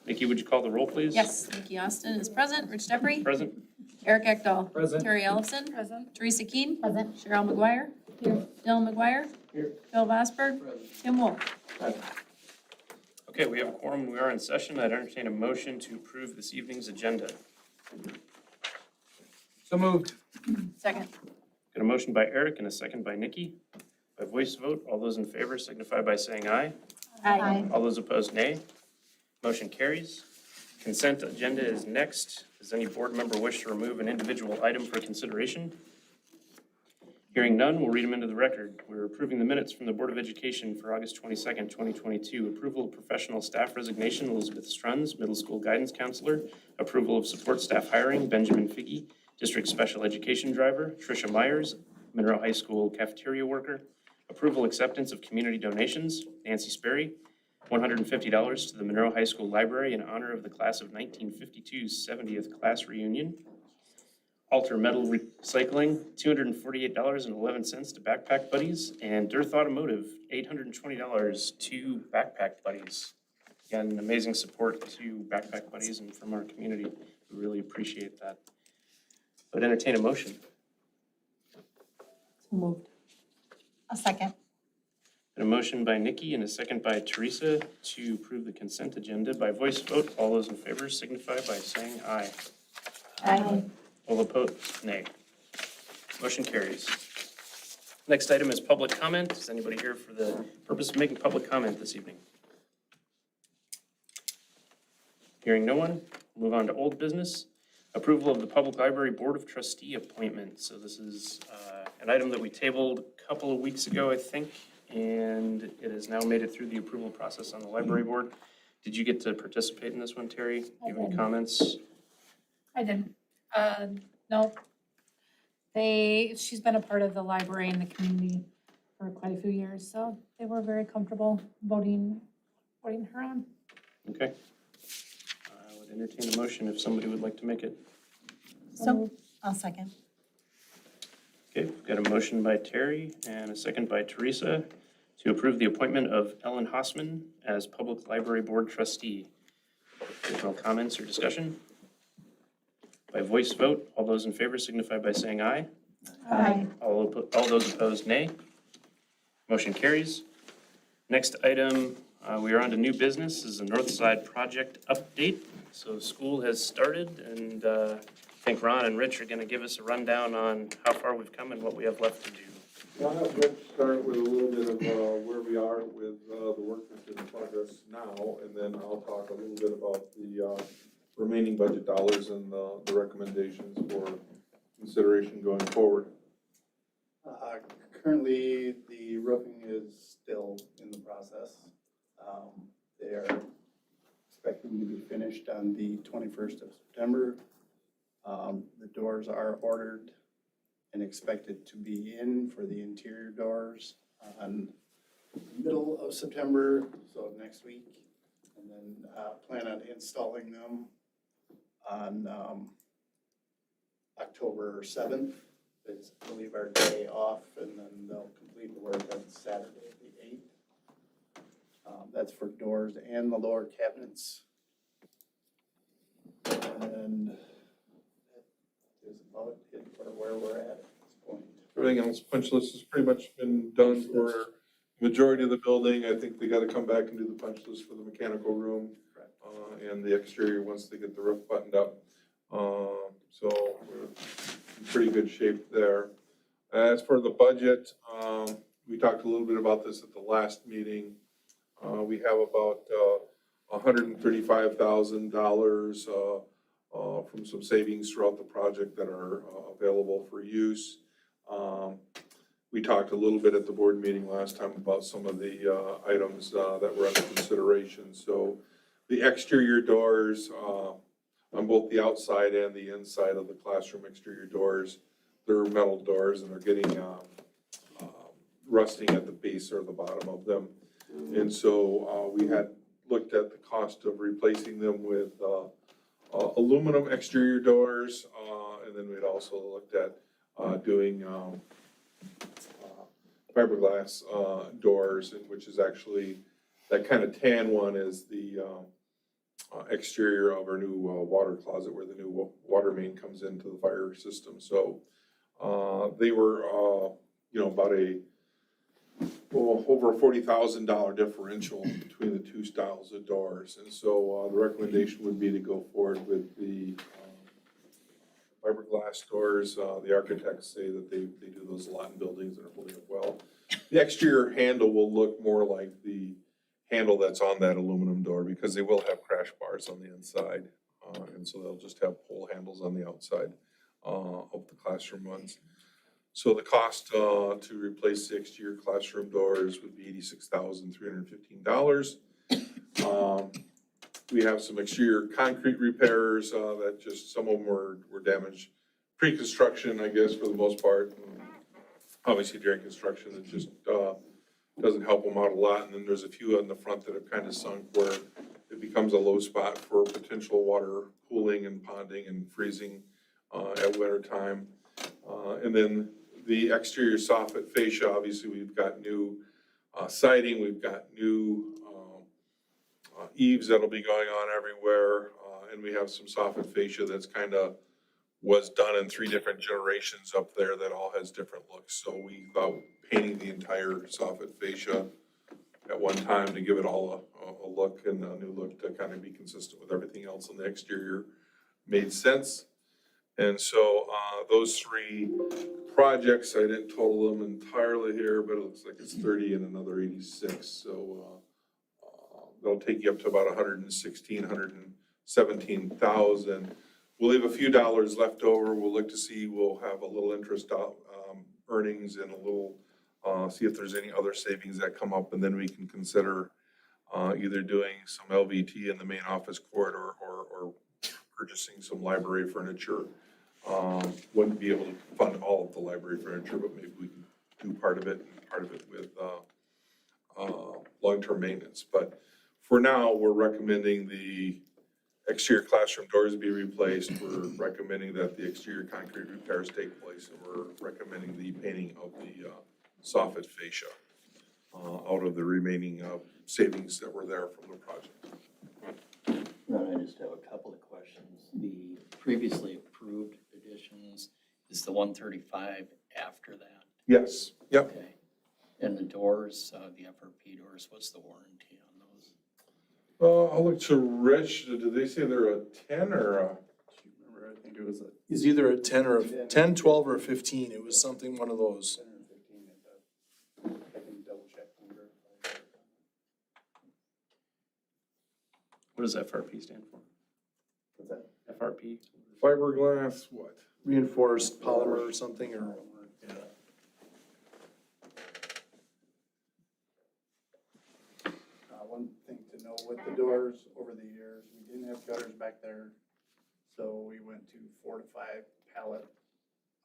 Nikki, would you call the roll, please? Yes, Nikki Austin is present. Rich Depre. Present. Eric Ekdahl. Present. Terry Ellison. Present. Teresa Keen. Present. Cheryl McGuire. Here. Dylan McGuire. Here. Phil Vosberg. Tim Wolf. Okay, we have a quorum. We are in session. I'd entertain a motion to approve this evening's agenda. So moved. Second. Got a motion by Eric and a second by Nikki. By voice vote, all those in favor signify by saying aye. Aye. All those opposed, nay. Motion carries. Consent agenda is next. Does any board member wish to remove an individual item for consideration? Hearing none, we'll read them into the record. We're approving the minutes from the Board of Education for August 22nd, 2022. Approval of professional staff resignation, Elizabeth Struns, middle school guidance counselor. Approval of support staff hiring, Benjamin Figge, district special education driver. Tricia Myers, Monroe High School cafeteria worker. Approval acceptance of community donations, Nancy Sperry. $150 to the Monroe High School Library in honor of the class of 1952's 70th class reunion. Alter Metal Recycling, $248.11 to Backpack Buddies, and Dearth Automotive, $820 to Backpack Buddies. Again, amazing support to Backpack Buddies and from our community. We really appreciate that. But entertain a motion. So moved. A second. And a motion by Nikki and a second by Teresa to approve the consent agenda by voice vote. All those in favor signify by saying aye. Aye. All opposed, nay. Motion carries. Next item is public comment. Is anybody here for the purpose of making public comment this evening? Hearing no one, move on to old business. Approval of the Public Library Board of Trustee appointment. So this is an item that we tabled a couple of weeks ago, I think, and it has now made it through the approval process on the library board. Did you get to participate in this one, Terry? Do you have any comments? I did. No. She's been a part of the library and the community for quite a few years, so they were very comfortable voting her on. Okay. I would entertain a motion if somebody would like to make it. So, I'll second. Okay, we've got a motion by Terry and a second by Teresa to approve the appointment of Ellen Hossman as Public Library Board Trustee. Additional comments or discussion? By voice vote, all those in favor signify by saying aye. Aye. All those opposed, nay. Motion carries. Next item, we are on to new business. This is a North Side project update. So school has started, and I think Ron and Rich are going to give us a rundown on how far we've come and what we have left to do. I'll have Rich start with a little bit of where we are with the work that's in progress now, and then I'll talk a little bit about the remaining budget dollars and the recommendations for consideration going forward. Currently, the roofing is still in the process. They are expecting to be finished on the 21st of September. The doors are ordered and expected to be in for the interior doors on middle of September, so next week. And then plan on installing them on October 7th. It's, I believe, our day off, and then they'll complete the work on Saturday, the 8th. That's for doors and the lower cabinets. And that is about it for where we're at this point. Everything else, punch list has pretty much been done for the majority of the building. I think they gotta come back and do the punch list for the mechanical room. And the exterior once they get the roof buttoned up. So we're in pretty good shape there. As for the budget, we talked a little bit about this at the last meeting. We have about $135,000 from some savings throughout the project that are available for use. We talked a little bit at the board meeting last time about some of the items that were under consideration. So the exterior doors on both the outside and the inside of the classroom exterior doors, they're metal doors and they're getting rusting at the base or the bottom of them. And so we had looked at the cost of replacing them with aluminum exterior doors, and then we'd also looked at doing fiberglass doors, which is actually that kind of tan one is the exterior of our new water closet where the new water main comes into the fire system. So they were, about over a $40,000 differential between the two styles of doors. And so the recommendation would be to go forward with the fiberglass doors. The architects say that they do those a lot in buildings and are holding up well. The exterior handle will look more like the handle that's on that aluminum door because they will have crash bars on the inside. And so they'll just have pull handles on the outside of the classroom ones. So the cost to replace the exterior classroom doors would be $86,315. We have some exterior concrete repairs that just, some of them were damaged pre-construction, I guess, for the most part. Obviously during construction, it just doesn't help them out a lot. And then there's a few on the front that have kind of sunk where it becomes a low spot for potential water pooling and ponding and freezing at winter time. And then the exterior soffit fascia, obviously we've got new siding, we've got new eaves that'll be going on everywhere. And we have some soffit fascia that's kind of was done in 3 different generations up there that all has different looks. So we thought painting the entire soffit fascia at one time to give it all a look and a new look to kind of be consistent with everything else on the exterior made sense. And so those 3 projects, I didn't total them entirely here, but it looks like it's 30 and another 86. So they'll take you up to about 117,000. We'll leave a few dollars left over. We'll look to see, we'll have a little interest earnings and a little, see if there's any other savings that come up, and then we can consider either doing some LVT in the main office corridor or purchasing some library furniture. Wouldn't be able to fund all of the library furniture, but maybe we can do part of it with long-term maintenance. But for now, we're recommending the exterior classroom doors be replaced. We're recommending that the exterior concrete repairs take place, and we're recommending the painting of the soffit fascia out of the remaining savings that were there from the project. I just have a couple of questions. The previously approved additions, is the 135 after that? Yes, yep. Okay. And the doors, the FRP doors, what's the warranty on those? I'll look to Rich. Did they say they're a 10 or a? Remember, I think it was It's either a 10 or a 10, 12, or a 15. It was something, one of those. 10 or 15, I can double check and verify. What does FRP stand for? What's that? FRP? Fiberglass, what? Reinforced polymer or something, or, yeah. One thing to know with the doors over the years, we didn't have gutters back there. So we went to 4 to 5 pallet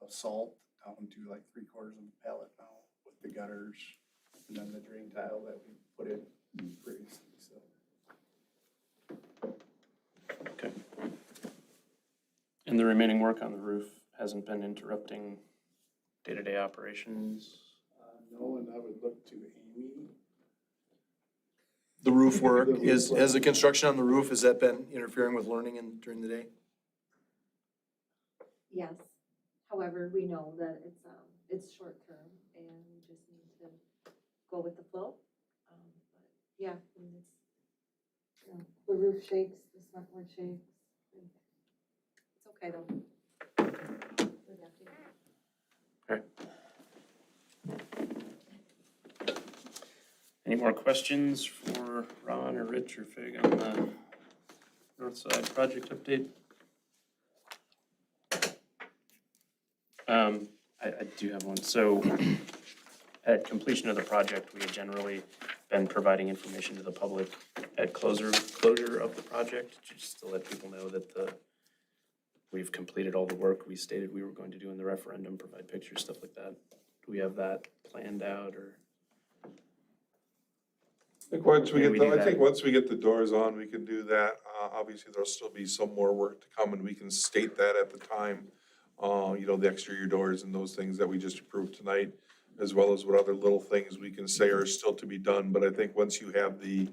of salt down to like 3/4 of a pallet now with the gutters and then the drain tile that we put in previously, so. Okay. And the remaining work on the roof hasn't been interrupting day-to-day operations? No, and I would look to Amy. The roof work, has the construction on the roof, has that been interfering with learning during the day? Yes, however, we know that it's short term and we just need to go with the flow. But yeah, I mean, it's, the roof shakes, the smartboard shakes. It's okay though. We're adapting. Any more questions for Ron or Rich or Fig on the north side project update? I do have one. So at completion of the project, we had generally been providing information to the public at closure of the project, just to let people know that we've completed all the work we stated we were going to do in the referendum, provide pictures, stuff like that. Do we have that planned out, or? I think once Can we do that? once we get the doors on, we can do that. Obviously, there'll still be some more work to come, and we can state that at the time. The exterior doors and those things that we just approved tonight, as well as what other little things we can say are still to be done. But I think once you have the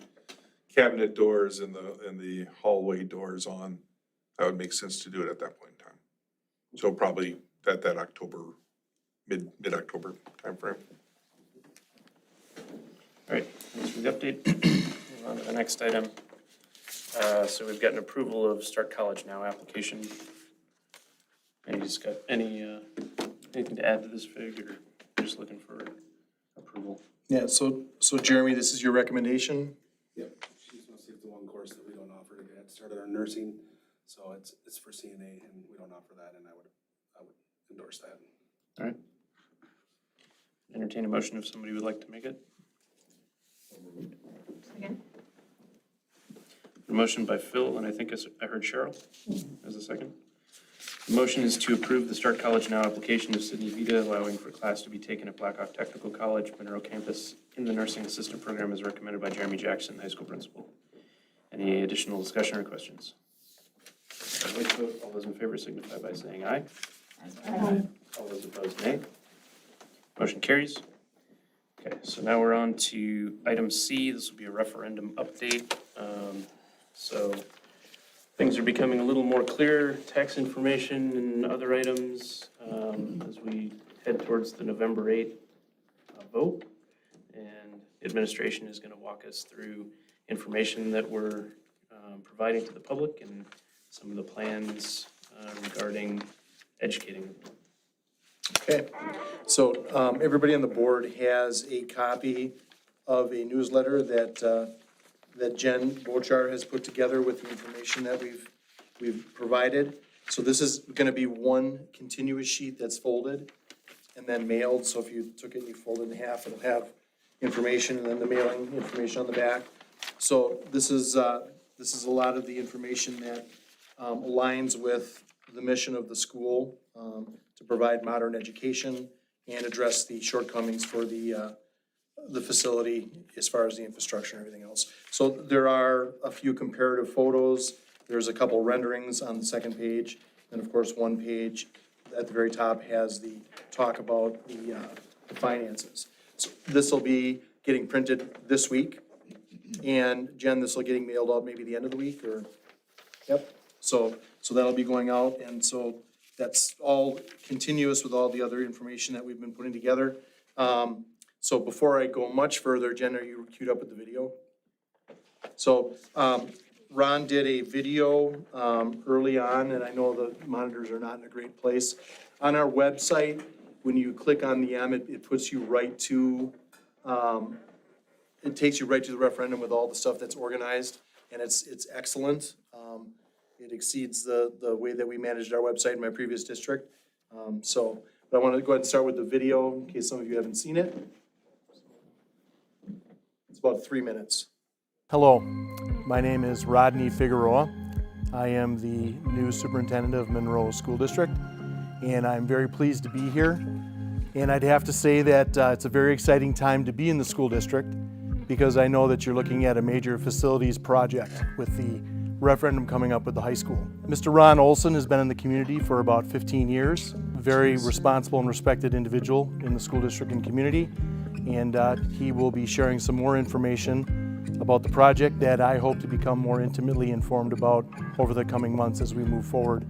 cabinet doors and the hallway doors on, that would make sense to do it at that point in time. So probably that October, mid-October timeframe. All right, thanks for the update. Move on to the next item. So we've got an approval of Start College Now application. Anything to add to this fig, or just looking for approval? Yeah, so Jeremy, this is your recommendation? Yep, she's gonna see if the one course that we don't offer to get started on nursing, so it's for CNA and we don't offer that, and I would endorse that. All right. Entertain a motion if somebody would like to make it. Second. A motion by Phil, and I think I heard Cheryl as a second. The motion is to approve the Start College Now application of Sydney Vita, allowing for class to be taken at Blackhawk Technical College, Monroe campus, in the nursing assistant program as recommended by Jeremy Jackson, high school principal. Any additional discussion or questions? By voice vote, all those in favor signify by saying aye. Aye. All those opposed, nay. Motion carries. Okay, so now we're on to item C. This will be a referendum update. So things are becoming a little more clear, tax information and other items as we head towards the November 8th vote. And the administration is going to walk us through information that we're providing to the public and some of the plans regarding educating them. Okay, so everybody on the board has a copy of a newsletter that Jen Bochar has put together with the information that we've provided. So this is gonna be one continuous sheet that's folded and then mailed. So if you took it and you fold it in half, it'll have information and then the mailing information on the back. So this is a lot of the information that aligns with the mission of the school to provide modern education and address the shortcomings for the facility as far as the infrastructure and everything else. So there are a few comparative photos. There's a couple renderings on the second page. And of course, one page at the very top has the talk about the finances. So this will be getting printed this week. And Jen, this will getting mailed out maybe the end of the week or, yep. So that'll be going out. And so that's all continuous with all the other information that we've been putting together. So before I go much further, Jen, are you queued up with the video? So Ron did a video early on, and I know the monitors are not in a great place. On our website, when you click on the M, it puts you right to, it takes you right to the referendum with all the stuff that's organized, and it's excellent. It exceeds the way that we managed our website in my previous district. But I want to go ahead and start with the video in case some of you haven't seen it. It's about 3 minutes. Hello, my name is Rodney Figueroa. I am the new superintendent of Monroe School District, and I'm very pleased to be here. And I'd have to say that it's a very exciting time to be in the school district because I know that you're looking at a major facilities project with the referendum coming up with the high school. Mr. Ron Olson has been in the community for about 15 years, a very responsible and respected individual in the school district and community, and he will be sharing some more information about the project that I hope to become more intimately informed about over the coming months as we move forward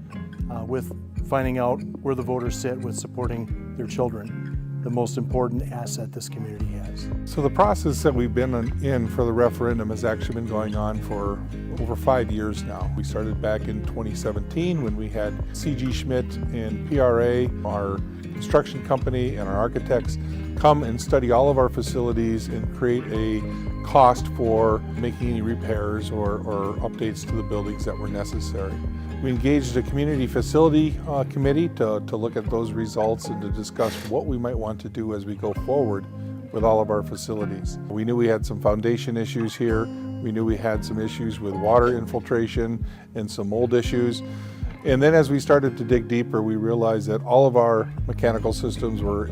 with finding out where the voters sit with supporting their children, the most important asset this community has. So the process that we've been in for the referendum has actually been going on for over 5 years now. We started back in 2017 when we had C.G. Schmidt and PRA, our construction company, and our architects come and study all of our facilities and create a cost for making any repairs or updates to the buildings that were necessary. We engaged a community facility committee to look at those results and to discuss what we might want to do as we go forward with all of our facilities. We knew we had some foundation issues here. We knew we had some issues with water infiltration and some mold issues. And then as we started to dig deeper, we realized that all of our mechanical systems were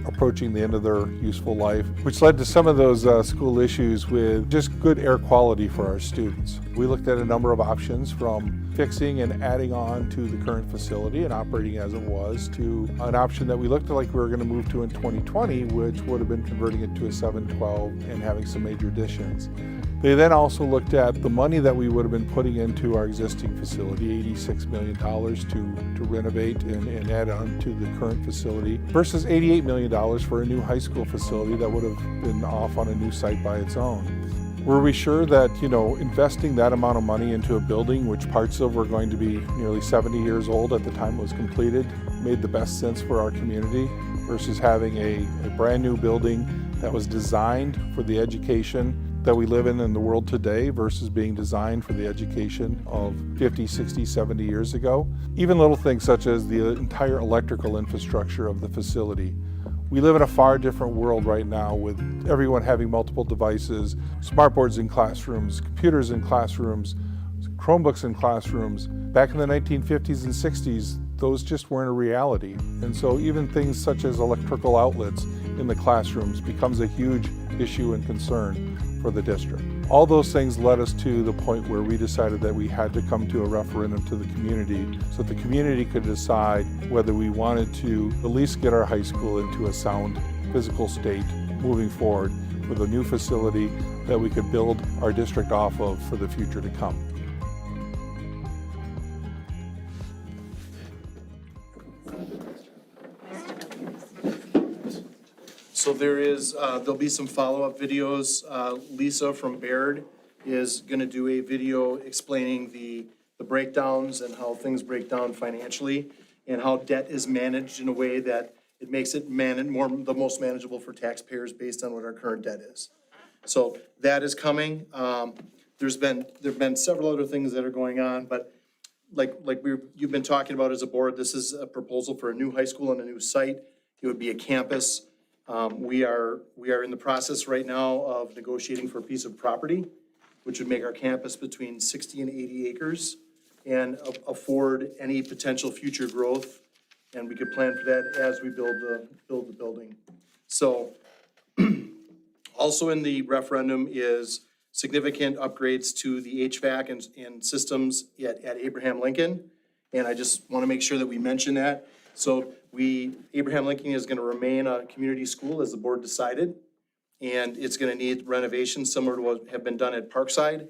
approaching the end of their useful life, which led to some of those school issues with just good air quality for our students. We looked at a number of options from fixing and adding on to the current facility and operating as it was to an option that we looked like we were going to move to in 2020, which would have been converting it to a 712 and having some major additions. They then also looked at the money that we would have been putting into our existing facility, $86 million to renovate and add on to the current facility, versus $88 million for a new high school facility that would have been off on a new site by its own. Were we sure that, investing that amount of money into a building, which parts of were going to be nearly 70 years old at the time it was completed, made the best sense for our community versus having a brand new building that was designed for the education that we live in the world today versus being designed for the education of 50, 60, 70 years ago? Even little things such as the entire electrical infrastructure of the facility. We live in a far different world right now with everyone having multiple devices, smartboards in classrooms, computers in classrooms, Chromebooks in classrooms. Back in the 1950s and 60s, those just weren't a reality. And so even things such as electrical outlets in the classrooms becomes a huge issue and concern for the district. All those things led us to the point where we decided that we had to come to a referendum to the community so that the community could decide whether we wanted to at least get our high school into a sound physical state moving forward with a new facility that we could build our district off of for the future to come. So there'll be some follow-up videos. Lisa from Baird is gonna do a video explaining the breakdowns and how things break down financially and how debt is managed in a way that it makes it the most manageable for taxpayers based on what our current debt is. So that is coming. There've been several other things that are going on, but you've been talking about as a board, this is a proposal for a new high school and a new site. It would be a campus. We are in the process right now of negotiating for a piece of property, which would make our campus between 60 and 80 acres and afford any potential future growth. And we could plan for that as we build the building. So also in the referendum is significant upgrades to the HVAC and systems at Abraham Lincoln. And I just want to make sure that we mention that. So Abraham Lincoln is going to remain a community school as the board decided. And it's going to need renovations similar to what have been done at Parkside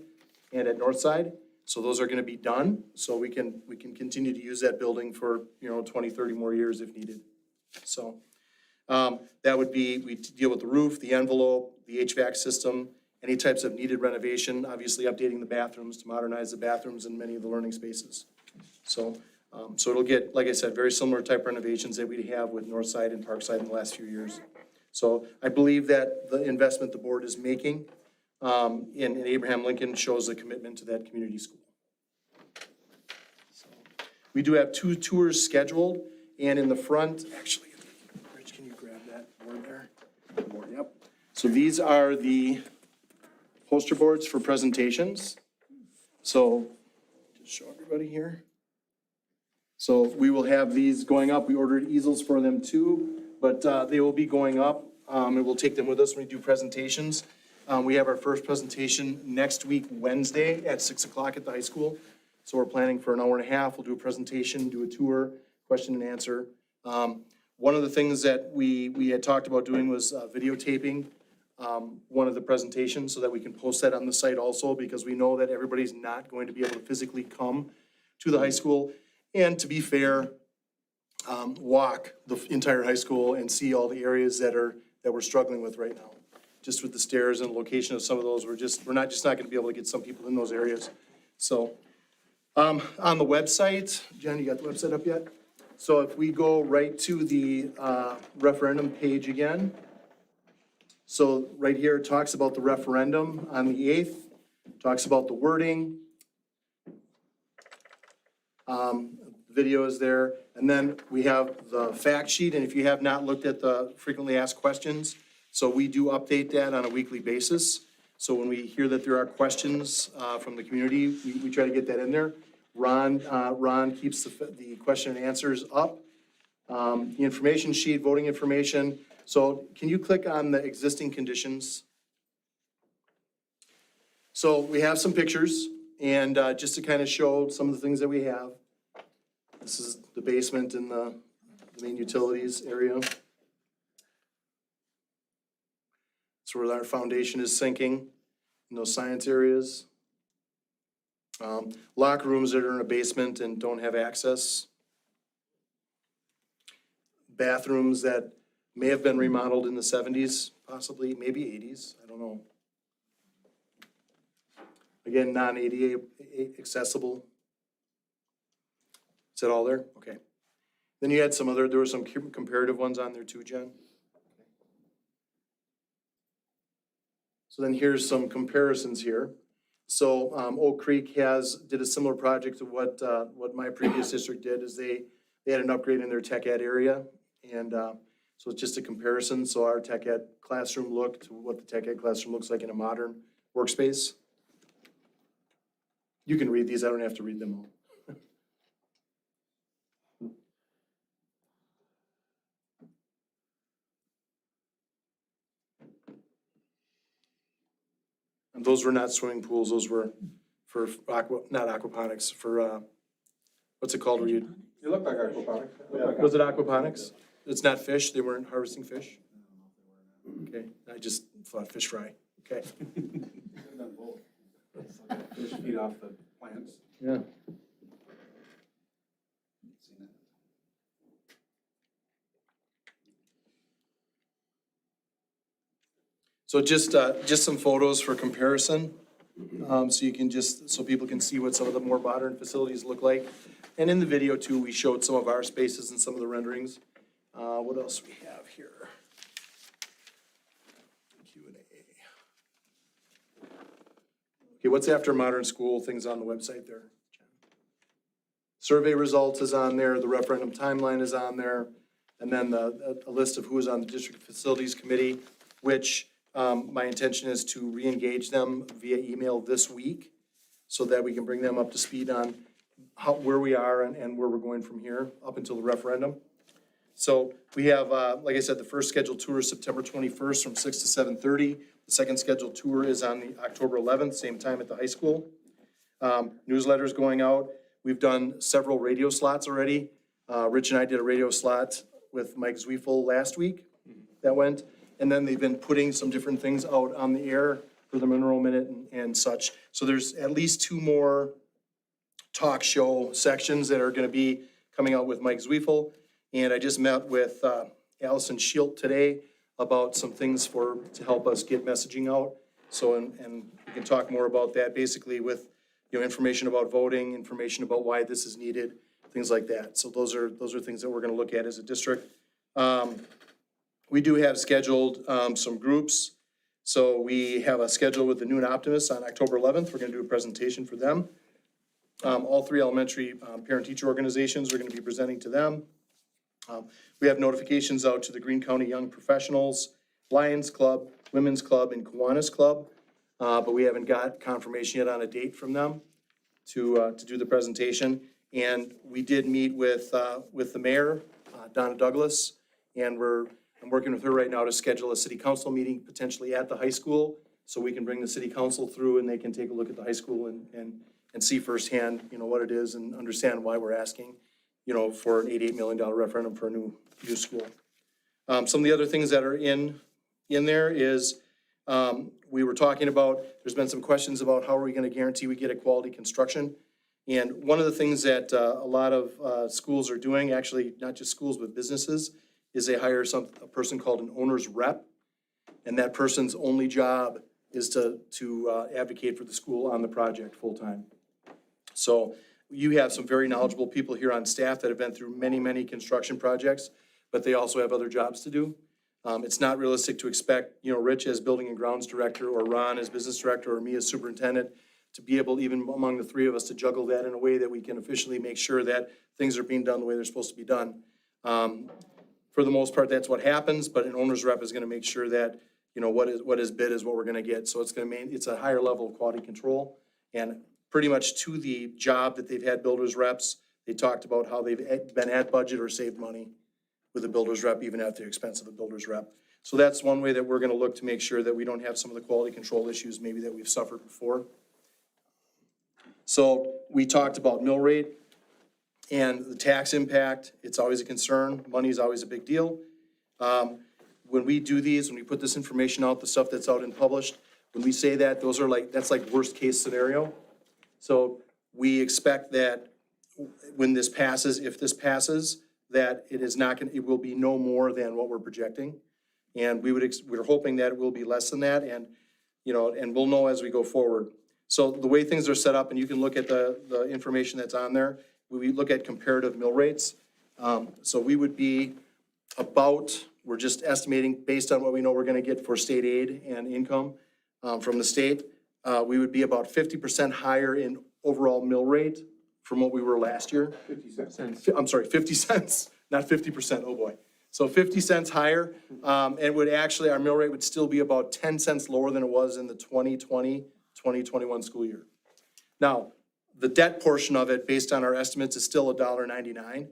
and at Northside. So those are going to be done. So we can continue to use that building for, 20, 30 more years if needed. So that would be, we deal with the roof, the envelope, the HVAC system, any types of needed renovation, obviously updating the bathrooms to modernize the bathrooms in many of the learning spaces. So it'll get, like I said, very similar type renovations that we have with Northside and Parkside in the last few years. So I believe that the investment the board is making in Abraham Lincoln shows a commitment to that community school. So we do have 2 tours scheduled, and in the front, actually, Rich, can you grab that board there? Board, yep. So these are the poster boards for presentations. So just show everybody here. So we will have these going up. We ordered easels for them too, but they will be going up, and we'll take them with us when we do presentations. We have our first presentation next week, Wednesday at 6 o'clock at the high school. So we're planning for an hour and a half. We'll do a presentation, do a tour, question and answer. One of the things that we had talked about doing was videotaping one of the presentations so that we can post that on the site also, because we know that everybody's not going to be able to physically come to the high school. And to be fair, walk the entire high school and see all the areas that we're struggling with right now. Just with the stairs and location of some of those, we're not going to be able to get some people in those areas. So on the website, Jen, you got the website up yet? So if we go right to the referendum page again. So right here, it talks about the referendum on the 8th, talks about the wording. Video is there. And then we have the fact sheet. And if you have not looked at the frequently asked questions, so we do update that on a weekly basis. So when we hear that there are questions from the community, we try to get that in there. Ron keeps the question and answers up. The information sheet, voting information. So can you click on the existing conditions? So we have some pictures, and just to kind of show some of the things that we have. This is the basement and the main utilities area. That's where our foundation is sinking. in those science areas. Locker rooms that are in a basement and don't have access. Bathrooms that may have been remodeled in the 70s, possibly, maybe 80s, I don't know. Again, non-ADA accessible. Is that all there? Okay. Then you had there were some comparative ones on there too, Jen. So then here's some comparisons here. So Oak Creek did a similar project to what my previous district did, is they had an upgrade in their tech ed area. And so it's just a comparison. So our tech ed classroom looked to what the tech ed classroom looks like in a modern workspace. You can read these, I don't have to read them all. And those were not swimming pools, those were for not aquaponics, for, what's it called? Where you, You look like aquaponics. was it aquaponics? It's not fish, they weren't harvesting fish? Okay, I just thought fish fry, okay. Fish feed off the plants. Yeah. So just some photos for comparison. So you can so people can see what some of the more modern facilities look like. And in the video too, we showed some of our spaces and some of the renderings. What else do we have here? Q&A. Okay, what's after modern school? Things on the website there. Survey results is on there. The referendum timeline is on there. And then a list of who is on the district facilities committee, which my intention is to re-engage them via email this week so that we can bring them up to speed on where we are and where we're going from here up until the referendum. So we have, like I said, the first scheduled tour is September 21st from 6 to 7:30. The second scheduled tour is on the October 11th, same time at the high school. Newsletters going out. We've done several radio slots already. Rich and I did a radio slot with Mike Zwiefel last week that went. And then they've been putting some different things out on the air for the Monroe Minute and such. So there's at least 2 more talk show sections that are going to be coming out with Mike Zwiefel. And I just met with Allison Schilt today about some things to help us get messaging out. So, and we can talk more about that, basically with, information about voting, information about why this is needed, things like that. So those are things that we're going to look at as a district. We do have scheduled some groups. So we have a schedule with the Noon Optimists on October 11th. We're going to do a presentation for them. All 3 elementary parent-teacher organizations are going to be presenting to them. We have notifications out to the Greene County Young Professionals, Lions Club, Women's Club, and Kiwanis Club. But we haven't got confirmation yet on a date from them to do the presentation. And we did meet with the mayor, Donna Douglas, and I'm working with her right now to schedule a city council meeting potentially at the high school so we can bring the city council through and they can take a look at the high school and see firsthand, what it is and understand why we're asking, for an $88 million referendum for a new school. Some of the other things that are in there is we were talking about, there's been some questions about how are we going to guarantee we get a quality construction. And one of the things that a lot of schools are doing, actually not just schools but businesses, is they hire a person called an owner's rep, and that person's only job is to advocate for the school on the project full-time. So you have some very knowledgeable people here on staff that have been through many, many construction projects, but they also have other jobs to do. It's not realistic to expect, Rich as building and grounds director, or Ron as business director, or me as superintendent, to be able, even among the 3 of us, to juggle that in a way that we can officially make sure that things are being done the way they're supposed to be done. For the most part, that's what happens, but an owner's rep is going to make sure that, what is bid is what we're going to get. So it's a higher level of quality control. And pretty much to the job that they've had builders reps, they talked about how they've been at budget or saved money with a builder's rep, even at the expense of a builder's rep. So that's one way that we're going to look to make sure that we don't have some of the quality control issues maybe that we've suffered before. So we talked about mill rate and the tax impact. It's always a concern. Money is always a big deal. When we do these, when we put this information out, the stuff that's out and published, When we say that, those are like, that's like worst-case scenario. So we expect that when this passes, if this passes, that it is not gonna, it will be no more than what we're projecting. And we're hoping that it will be less than that, and, you know, and we'll know as we go forward. So the way things are set up, and you can look at the information that's on there, we look at comparative mill rates. So we would be about, we're just estimating based on what we know we're gonna get for state aid and income, from the state. We would be about 50% higher in overall mill rate from what we were last year. 50 cents. I'm sorry, 50 cents, not 50%, oh boy. So 50 cents higher, and would actually, our mill rate would still be about 10 cents lower than it was in the 2020, 2021 school year. Now, the debt portion of it, based on our estimates, is still $1.99.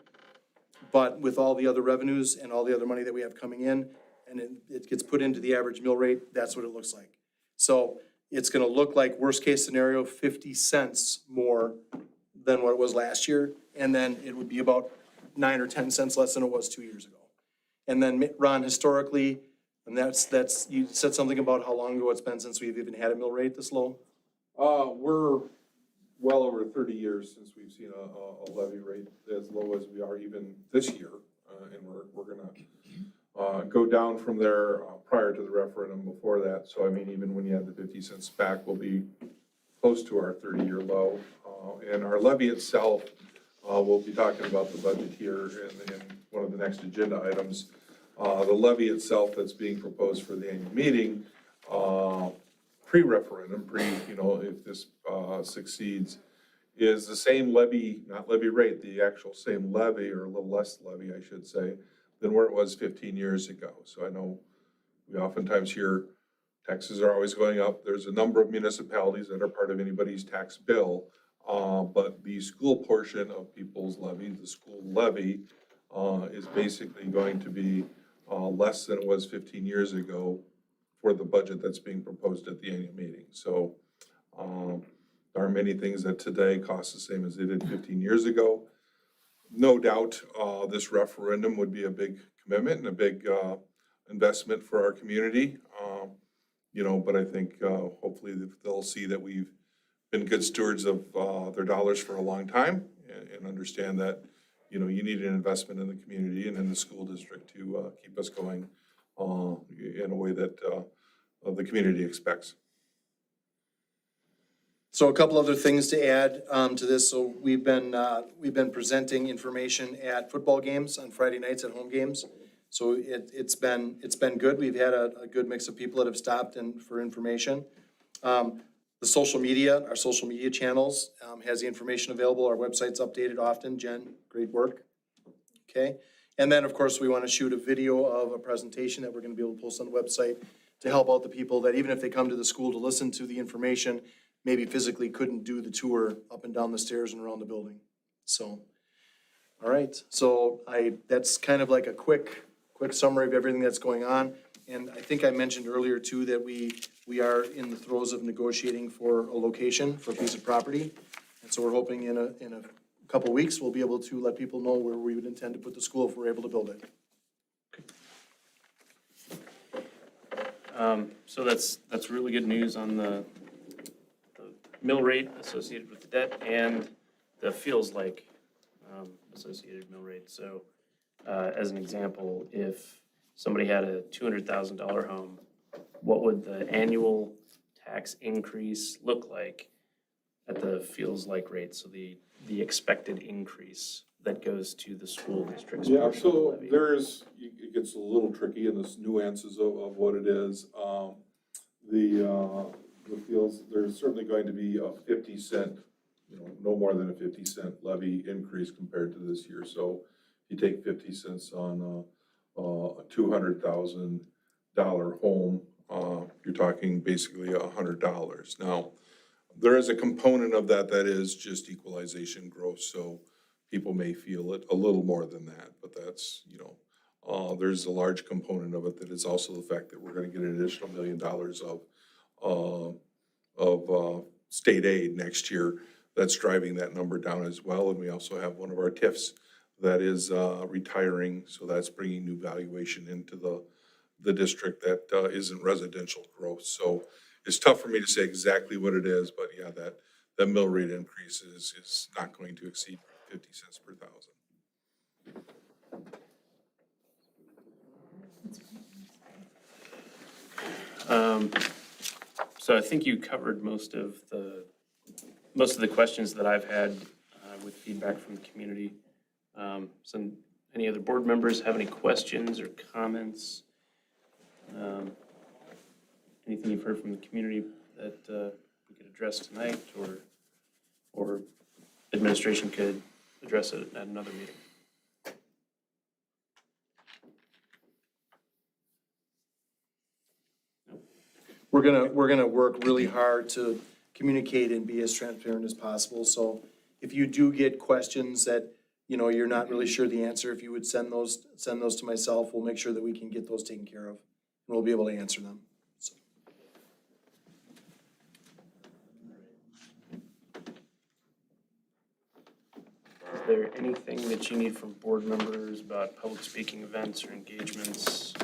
But with all the other revenues and all the other money that we have coming in, and it gets put into the average mill rate, that's what it looks like. So it's gonna look like worst-case scenario, 50 cents more than what it was last year. And then it would be about 9 or 10 cents less than it was 2 years ago. And then, Ron, historically, and that's, you said something about how long ago it's been since we've even had a mill rate this low? We're well over 30 years since we've seen a levy rate as low as we are even this year. And we're gonna go down from there prior to the referendum before that. So I mean, even when you add the 50 cents back, we'll be close to our 30-year low. And our levy itself, we'll be talking about the budget here in one of the next agenda items. The levy itself that's being proposed for the annual meeting, pre-referendum, if this succeeds, is the same levy, not levy rate, the actual same levy, or a little less levy, I should say, than where it was 15 years ago. So I know we oftentimes hear taxes are always going up. There's a number of municipalities that are part of anybody's tax bill. But the school portion of people's levy, the school levy, is basically going to be less than it was 15 years ago for the budget that's being proposed at the annual meeting. So there are many things that today cost the same as they did 15 years ago. No doubt this referendum would be a big commitment and a big investment for our community. But I think hopefully they'll see that we've been good stewards of their dollars for a long time, and understand that, you need an investment in the community and in the school district to keep us going in a way that the community expects. So a couple other things to add to this. So we've been presenting information at football games on Friday nights at home games. So it's been good. We've had a good mix of people that have stopped in for information. The social media, our social media channels has the information available. Our website's updated often. Jen, great work. Okay. And then, of course, we want to shoot a video of a presentation that we're going to be able to post on the website to help out the people that even if they come to the school to listen to the information, maybe physically couldn't do the tour up and down the stairs and around the building. So, all right. So that's kind of like a quick summary of everything that's going on. And I think I mentioned earlier too that we are in the throes of negotiating for a location for a piece of property. And so we're hoping in a couple weeks, we'll be able to let people know where we would intend to put the school if we're able to build it. So that's really good news on the mill rate associated with the debt and the feels like associated mill rate. So as an example, if somebody had a $200,000 home, what would the annual tax increase look like at the feels like rate? So the expected increase that goes to the school district's Yeah, portion of the so levy. it gets a little tricky in the nuances of what it is. The feels, there's certainly going to be a 50 cent, no more than a 50 cent levy increase compared to this year. So if you take 50 cents on a $200,000 home, you're talking basically $100. Now, there is a component of that is just equalization growth. So people may feel it a little more than that, but that's, there's a large component of it that is also the fact that we're going to get an additional $1 million of state aid next year. That's driving that number down as well. And we also have one of our TIFs that is retiring. So that's bringing new valuation into the district that isn't residential growth. So it's tough for me to say exactly what it is, but yeah, that mill rate increase is not going to exceed 50 cents per thousand. So I think you covered most of the questions that I've had with feedback from the community. So any other board members have any questions or comments? Anything you've heard from the community that we could address tonight, or administration could address it at another meeting? We're gonna work really hard to communicate and be as transparent as possible. So if you do get questions that, you know, you're not really sure the answer, if you would send those to myself, we'll make sure that we can get those taken care of. And we'll be able to answer them. So. Is there anything that you need from board members about public speaking events or engagements?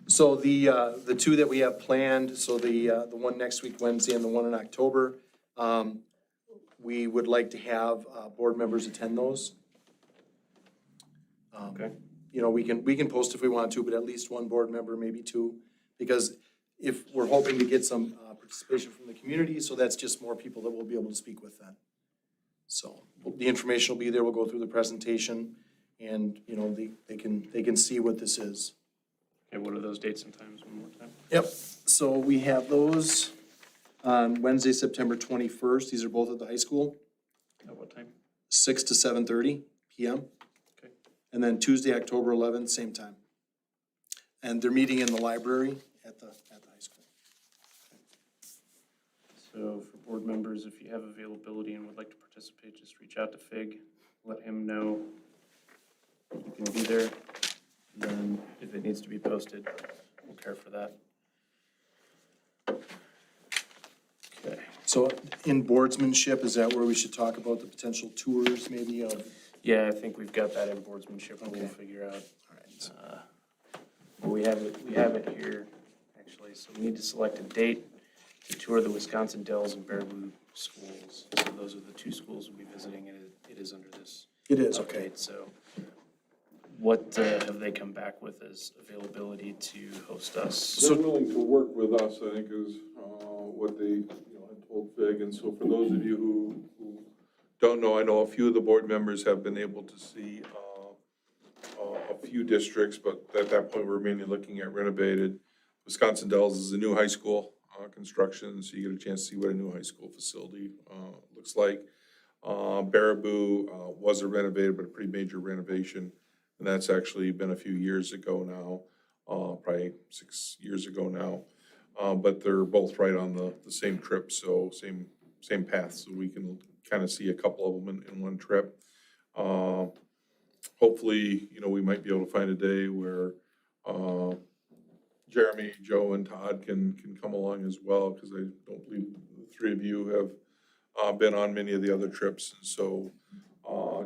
So the two that we have planned, so the one next week, Wednesday, and the one in October, we would like to have board members attend those. Okay. You know, we can post if we want to, but at least one board member, maybe two, because if we're hoping to get some participation from the community, so that's just more people that we'll be able to speak with then. So the information will be there. We'll go through the presentation, and you know they can see what this is. Okay, what are those dates and times one more time? Yep, so we have those on Wednesday, September 21st. These are both at the high school, At what time? 6 to 7:30 PM. Okay. And then Tuesday, October 11th, same time. And they're meeting in the library at the high school. So for board members, if you have availability and would like to participate, just reach out to Fig, let him know you can be there. And then if it needs to be posted, we'll care for that. Okay. So in boardsmanship, is that where we should talk about the potential tours maybe of? Yeah, I think we've got that in boardsmanship, and we'll Okay. figure out. All right. Well, we have it here, actually, so we need to select a date to tour the Wisconsin Dells and Baraboo schools. So those are the two schools we'll be visiting, and it is under this It is, okay. update. So what have they come back with as availability to host us? They're willing to work with us, I think, is what they, had told Fig. And so for those of you who don't know, I know a few of the board members have been able to see a few districts, but at that point, we're mainly looking at renovated. Wisconsin Dells is a new high school construction, so you get a chance to see what a new high school facility looks like. Baraboo was a renovated, but a pretty major renovation. And that's actually been a few years ago now, probably 6 years ago now. But they're both right on the same trip, so same path, so we can kind of see a couple of them in one trip. Hopefully, we might be able to find a day where Jeremy, Joe, and Todd can come along as well, because I don't believe the three of you have been on many of the other trips. And so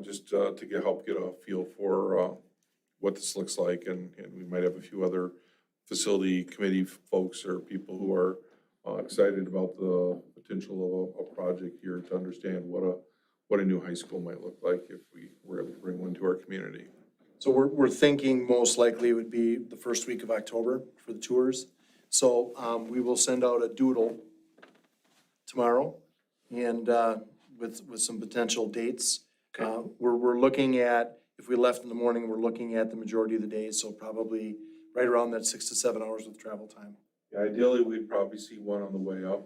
just to help get a feel for what this looks like, and we might have a few other facility committee folks or people who are excited about the potential of a project here to understand what a new high school might look like if we were able to bring one to our community. So we're thinking most likely it would be the first week of October for the tours. So we will send out a doodle tomorrow and with some potential dates. Okay. We're looking at, if we left in the morning, we're looking at the majority of the day, so probably right around that 6 to 7 hours with travel time. Yeah, ideally, we'd probably see one on the way up,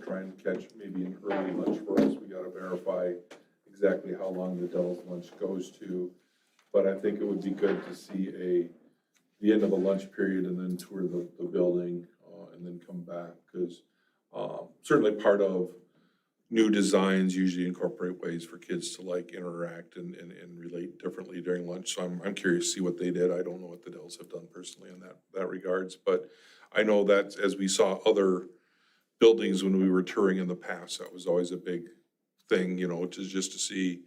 try and catch maybe an early lunch for us. We gotta verify exactly how long the Dells lunch goes to. But I think it would be good to see the end of a lunch period and then tour the building, and then come back. Because certainly part of new designs usually incorporate ways for kids to like interact and relate differently during lunch. So I'm curious to see what they did. I don't know what the Dells have done personally in that regards, but I know that as we saw other buildings when we were touring in the past, that was always a big thing, just to see,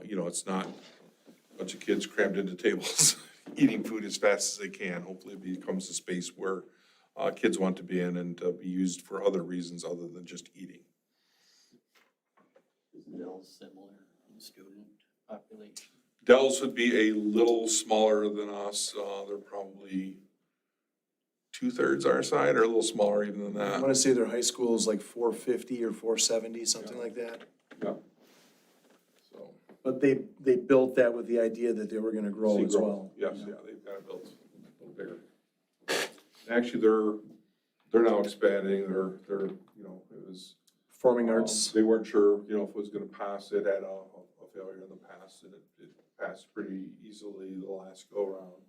it's not a bunch of kids crammed into tables eating food as fast as they can. Hopefully it becomes a space where kids want to be in and to be used for other reasons other than just eating. Is Dell similar in student population? Dells would be a little smaller than us. They're probably 2/3 our side or a little smaller even than I that. want to say their high school is like 450 or 470, something like that. So. But they built that with the idea that they were going to grow See as well. Yes, yeah, they've got it built a little bigger. Actually, they're now expanding. They're, it was. Performing arts. They weren't sure, if it was gonna pass. It had a failure in the past, and it passed pretty easily the last go-around.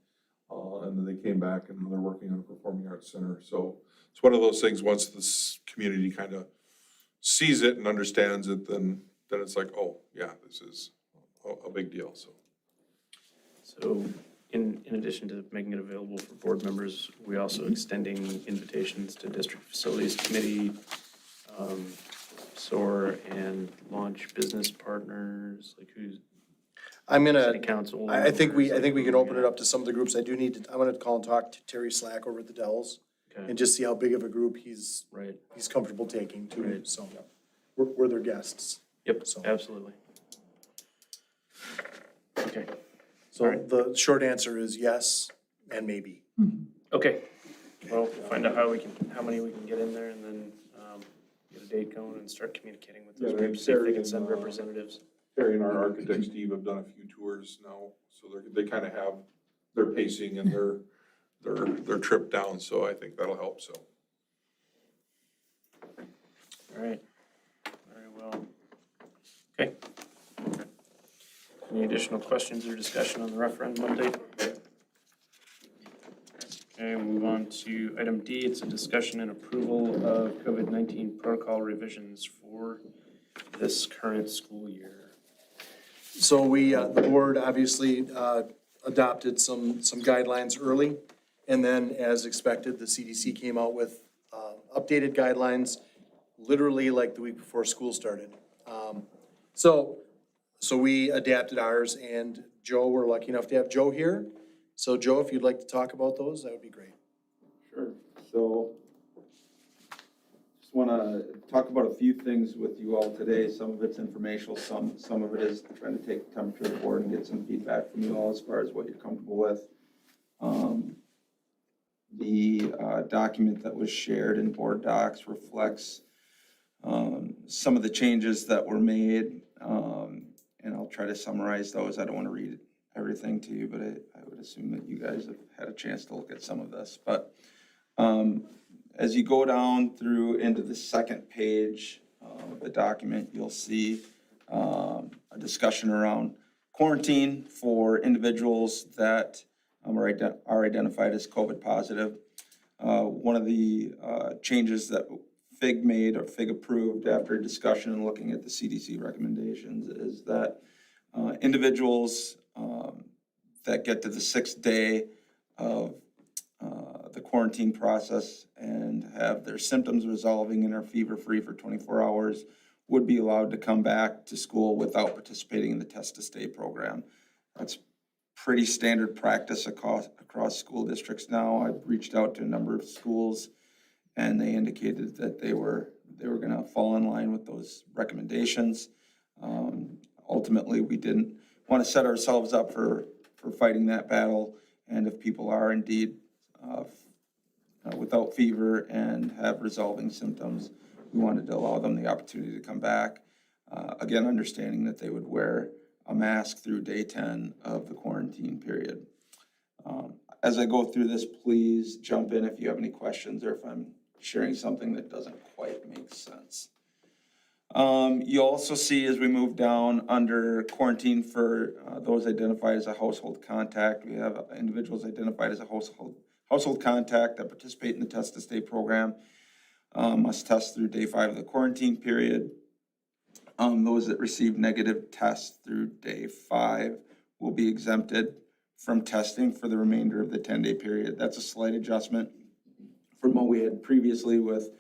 And then they came back and they're working on a performing arts center. So it's one of those things, once this community kind of sees it and understands it, then it's like, oh, yeah, this is a big deal, so. So in addition to making it available for board members, we also extending invitations to district facilities committee, SOAR and launch business partners, like who's I'm city gonna, council? I think we members, can open it up to some of the groups. I'm gonna call and talk to Terry Slack over at the Dells Okay, and just see how big of a group he's right, comfortable taking too, Right. so. We're their guests. yep, So- absolutely. Okay, So Alright. the short answer is yes and maybe. okay. Well, we'll find out how many we can get in there and then, get a date going and start communicating with those Yeah, groups, see if they Terry can send and, representatives. Terry and our architect Steve have done a few tours now, so they kind of have their pacing and their trip down, so I think that'll help, so. All right, very well. Okay. Any additional questions or discussion on the referendum update? Okay, we'll move on to item D. It's a discussion and approval of COVID-19 protocol revisions for this current school year. So we, the board obviously, adopted some guidelines early. And then as expected, the CDC came out with, updated guidelines literally like the week before school started. So we adapted ours, and Joe, we're lucky enough to have Joe here. So Joe, if you'd like to talk about those, that would be great. Sure. So just want to talk about a few things with you all today. Some of it's informational, some of it is trying to take the temperature of the board and get some feedback from you all as far as what you're comfortable with. The document that was shared in board docs reflects some of the changes that were made, and I'll try to summarize those. I don't want to read everything to you, but I would assume that you guys have had a chance to look at some of this. But as you go down through into the second page of the document, you'll see a discussion around quarantine for individuals that are identified as COVID positive. One of the changes that FIG made or FIG approved after discussion and looking at the CDC recommendations is that individuals that get to the 6th day of the quarantine process and have their symptoms resolving and are fever-free for 24 hours would be allowed to come back to school without participating in the Test to Stay program. That's pretty standard practice across school districts now. I've reached out to a number of schools, and they indicated that they were going to fall in line with those recommendations. Ultimately, we didn't want to set ourselves up for fighting that battle, and if people are indeed without fever and have resolving symptoms, we wanted to allow them the opportunity to come back. Again, understanding that they would wear a mask through day 10 of the quarantine period. As I go through this, please jump in if you have any questions or if I'm sharing something that doesn't quite make sense. You also see as we move down under quarantine for those identified as a household contact, we have individuals identified as a household contact that participate in the Test to Stay program, must test through day 5 of the quarantine period. Those that receive negative tests through day 5 will be exempted from testing for the remainder of the 10-day period. That's a slight adjustment from what we had previously with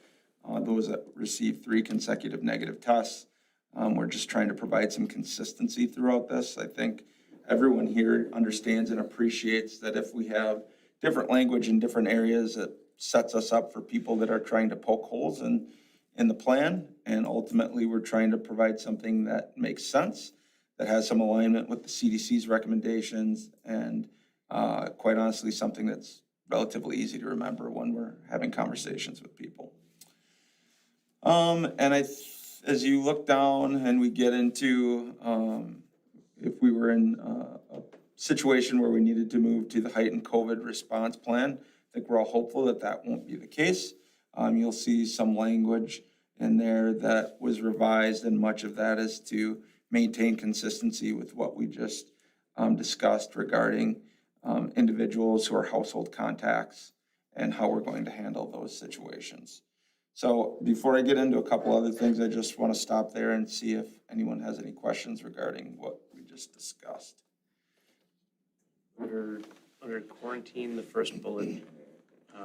those that received 3 consecutive negative tests. We're just trying to provide some consistency throughout this. I think everyone here understands and appreciates that if we have different language in different areas, that sets us up for people that are trying to poke holes in the plan. And ultimately, we're trying to provide something that makes sense, that has some alignment with the CDC's recommendations, and quite honestly, something that's relatively easy to remember when we're having conversations with people. As you look down and we get into, if we were in a situation where we needed to move to the heightened COVID response plan, I think we're all hopeful that that won't be the case. You'll see some language in there that was revised, and much of that is to maintain consistency with what we just discussed regarding individuals who are household contacts and how we're going to handle those situations. So before I get into a couple other things, I just want to stop there and see if anyone has any questions regarding what we just discussed. Under quarantine, the first bullet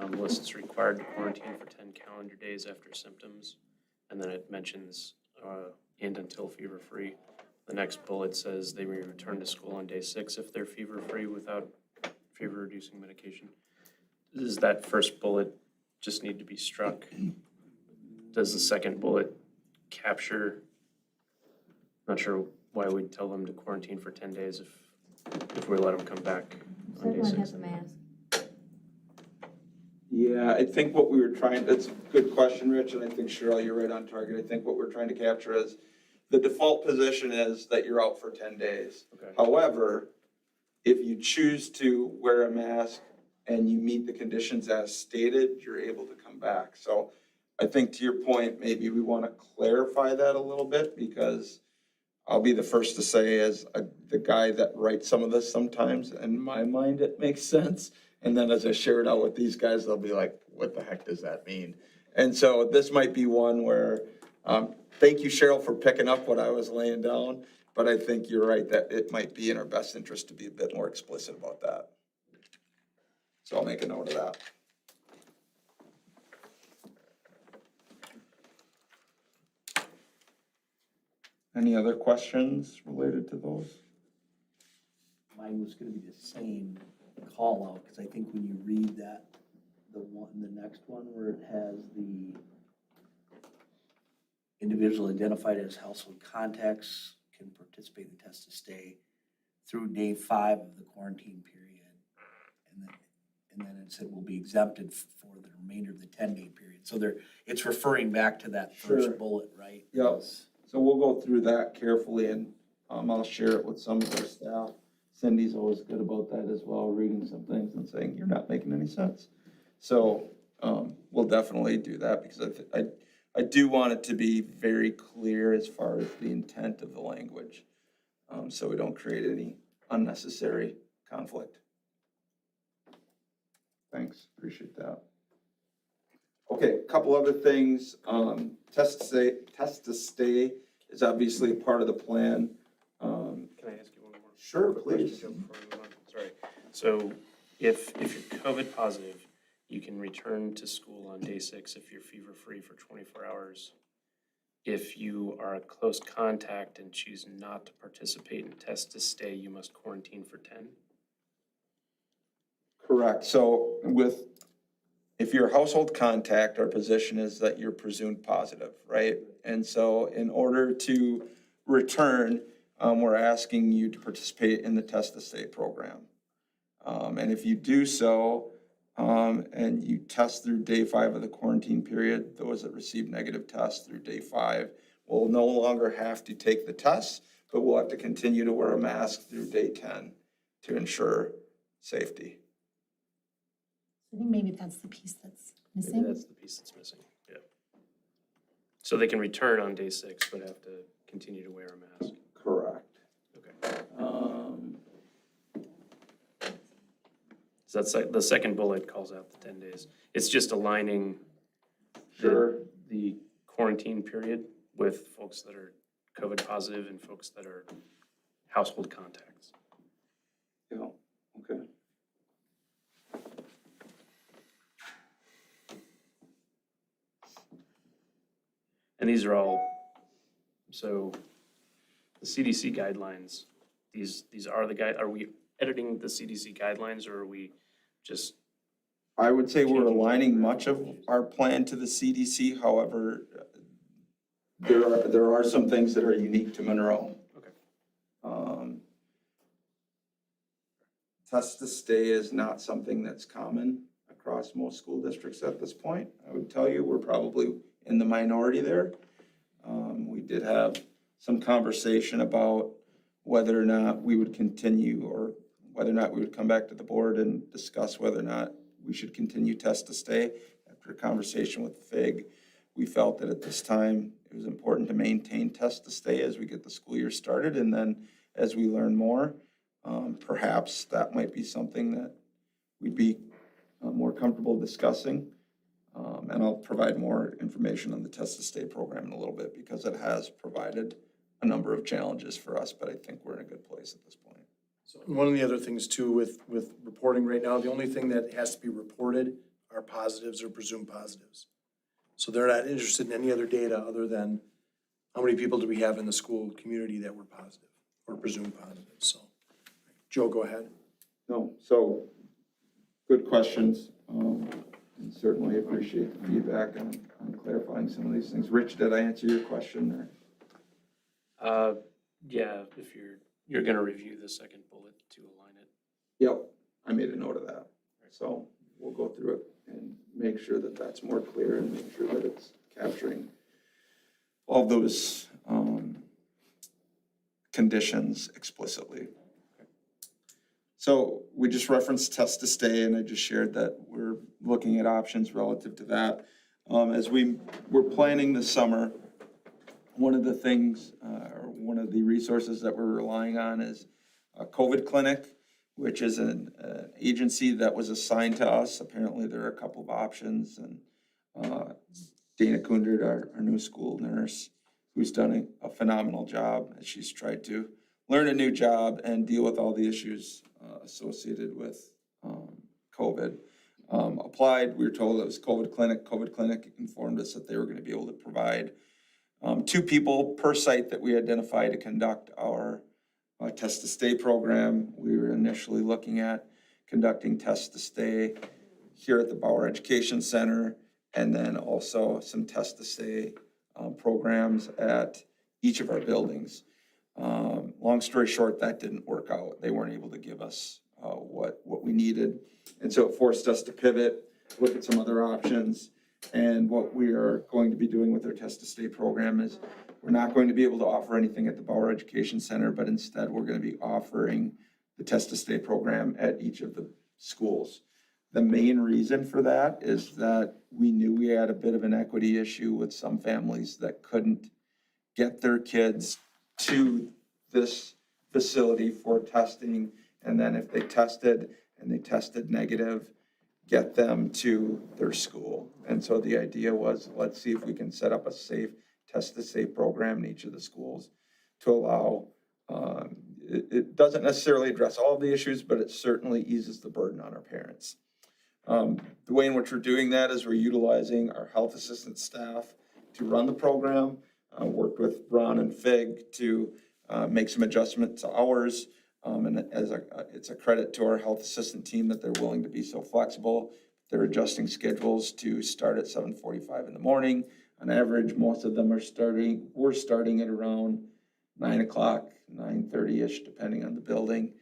lists required to quarantine for 10 calendar days after symptoms. And then it mentions and until fever-free. The next bullet says they may return to school on day 6 if they're fever-free without fever-reducing medication. Does that first bullet just need to be struck? Does the second bullet capture, not sure why we'd tell them to quarantine for 10 days if we let them come back on day 6. a mask. Yeah, I think what we were trying, that's a good question, Rich, and I think Cheryl, you're right on target. I think what we're trying to capture is the default position is that you're out for 10 days. Okay. However, if you choose to wear a mask and you meet the conditions as stated, you're able to come back. So I think to your point, maybe we want to clarify that a little bit, because I'll be the first to say, as the guy that writes some of this sometimes, in my mind, it makes sense. And then as I share it out with these guys, they'll be like, what the heck does that mean? And so this might be one where, thank you, Cheryl, for picking up what I was laying down. But I think you're right that it might be in our best interest to be a bit more explicit about that. So I'll make a note of that. Any other questions related to those? Mine was gonna be the same call out, because I think when you read that, the next one where it has the individual identified as household contacts can participate in the test to stay through day 5 of the quarantine period. And then it said will be exempted for the remainder of the 10-day period. So it's referring back to that first Sure. bullet, right? Yes. So we'll go through that carefully, and I'll share it with some of our staff. Cindy's always good about that as well, reading some things and saying, you're not making any sense. So we'll definitely do that, because I do want it to be very clear as far as the intent of the language, so we don't create any unnecessary conflict. Thanks, appreciate that. Okay, a couple other things. Test to stay is obviously a part of the plan. Can I ask you one more? Sure, quick question, please. Joe, before we move on? Sorry. So if you're COVID positive, you can return to school on day 6 if you're fever-free for 24 hours. If you are a close contact and choose not to participate in test to stay, you must quarantine for 10. Correct. So if you're a household contact, our position is that you're presumed positive, right? And so in order to return, we're asking you to participate in the test to stay program. And if you do so, and you test through day 5 of the quarantine period, those that receive negative tests through day 5 will no longer have to take the test, but we'll have to continue to wear a mask through day 10 to ensure safety. I think maybe that's the piece that's Maybe missing. that's the piece that's missing, yeah. So they can return on day 6, but have to continue to wear a mask. Correct. Okay. So that's like, the second bullet calls out the 10 days. It's just aligning the quarantine period with folks that are COVID positive and folks that are household contacts. Yeah, okay. And these are all, so the CDC guidelines, these are the are we editing the CDC guidelines, or are we just I would say we're aligning much of our plan to the CDC, however, there are some things that are unique to Monroe. Okay. Test to stay is not something that's common across most school districts at this point. I would tell you, we're probably in the minority there. We did have some conversation about whether or not we would continue, or whether or not we would come back to the board and discuss whether or not we should continue test to stay. After a conversation with FIG, we felt that at this time, it was important to maintain test to stay as we get the school year started. And then as we learn more, perhaps that might be something that we'd be more comfortable discussing. And I'll provide more information on the test to stay program in a little bit, because it has provided a number of challenges for us, but I think we're in a good place at this point. So one of the other things too with reporting right now, the only thing that has to be reported are positives or presumed positives. So they're not interested in any other data other than how many people do we have in the school community that were positive or presumed positive. So, Joe, go ahead. No, so good questions. And certainly appreciate the feedback on clarifying some of these things. Rich, did I answer your question or? Yeah, if you're gonna review the second bullet to align it. Yep, I made a note of that. So we'll go through it and make sure that that's more clear and make sure that it's capturing all those conditions explicitly. So we just referenced test to stay, and I just shared that we're looking at options relative to that. As we're planning this summer, one of the things, or one of the resources that we're relying on is a COVID clinic, which is an agency that was assigned to us. Apparently there are a couple of options, and Dana Kundert, our new school nurse, who's done a phenomenal job as she's tried to learn a new job and deal with all the issues associated with COVID. Applied, we were told it was COVID clinic. COVID clinic informed us that they were going to be able to provide 2 people per site that we identify to conduct our test to stay program. We were initially looking at conducting test to stay here at the Bauer Education Center, and then also some test to stay programs at each of our buildings. Long story short, that didn't work out. They weren't able to give us what we needed. And so it forced us to pivot, look at some other options. And what we are going to be doing with our test to stay program is we're not going to be able to offer anything at the Bauer Education Center, but instead we're going to be offering the test to stay program at each of the schools. The main reason for that is that we knew we had a bit of an equity issue with some families that couldn't get their kids to this facility for testing. And then if they tested and they tested negative, get them to their school. And so the idea was, let's see if we can set up a safe test to stay program in each of the schools to allow, it doesn't necessarily address all the issues, but it certainly eases the burden on our parents. The way in which we're doing that is we're utilizing our health assistant staff to run the program. Worked with Ron and Fig to make some adjustments to hours. And it's a credit to our health assistant team that they're willing to be so flexible. They're adjusting schedules to start at 7:45 in the morning. On average, most of them we're starting at around 9 o'clock, 9:30-ish, depending on the building.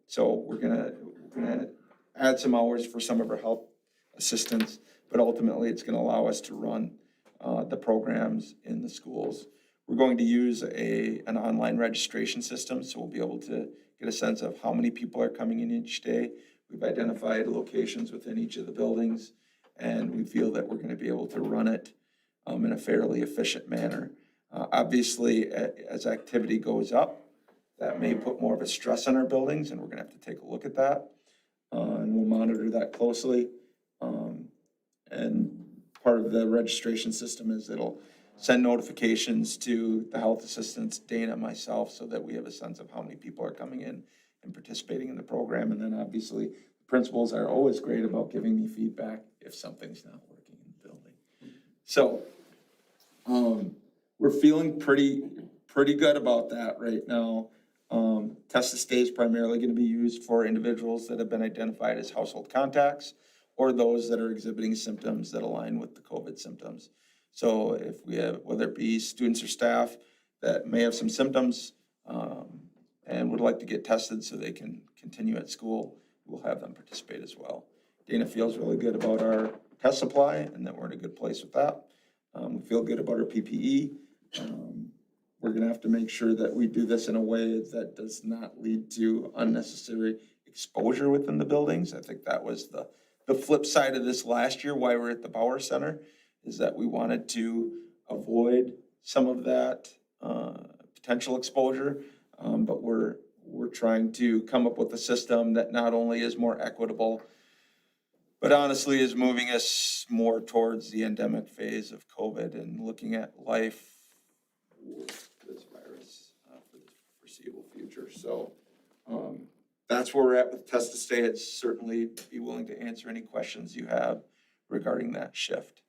So we're gonna add some hours for some of our health assistants, but ultimately it's gonna allow us to run the programs in the schools. We're going to use an online registration system, so we'll be able to get a sense of how many people are coming in each day. We've identified locations within each of the buildings, and we feel that we're going to be able to run it in a fairly efficient manner. Obviously, as activity goes up, that may put more of a stress on our buildings, and we're going to have to take a look at that. And we'll monitor that closely. And part of the registration system is it'll send notifications to the health assistants, Dana, myself, so that we have a sense of how many people are coming in and participating in the program. And then obviously, the principals are always great about giving me feedback if something's not working in the building. So we're feeling pretty good about that right now. Test to stay is primarily going to be used for individuals that have been identified as household contacts or those that are exhibiting symptoms that align with the COVID symptoms. So if we have, whether it be students or staff that may have some symptoms and would like to get tested so they can continue at school, we'll have them participate as well. Dana feels really good about our test supply and that we're in a good place with that. We feel good about our PPE. We're gonna have to make sure that we do this in a way that does not lead to unnecessary exposure within the buildings. I think that was the flip side of this last year, why we're at the Bauer Center, is that we wanted to avoid some of that potential exposure. But we're trying to come up with a system that not only is more equitable, but honestly is moving us more towards the endemic phase of COVID and looking at life with this virus for the foreseeable future. So that's where we're at with Test to Stay. I'd certainly be willing to answer any questions you have regarding that shift.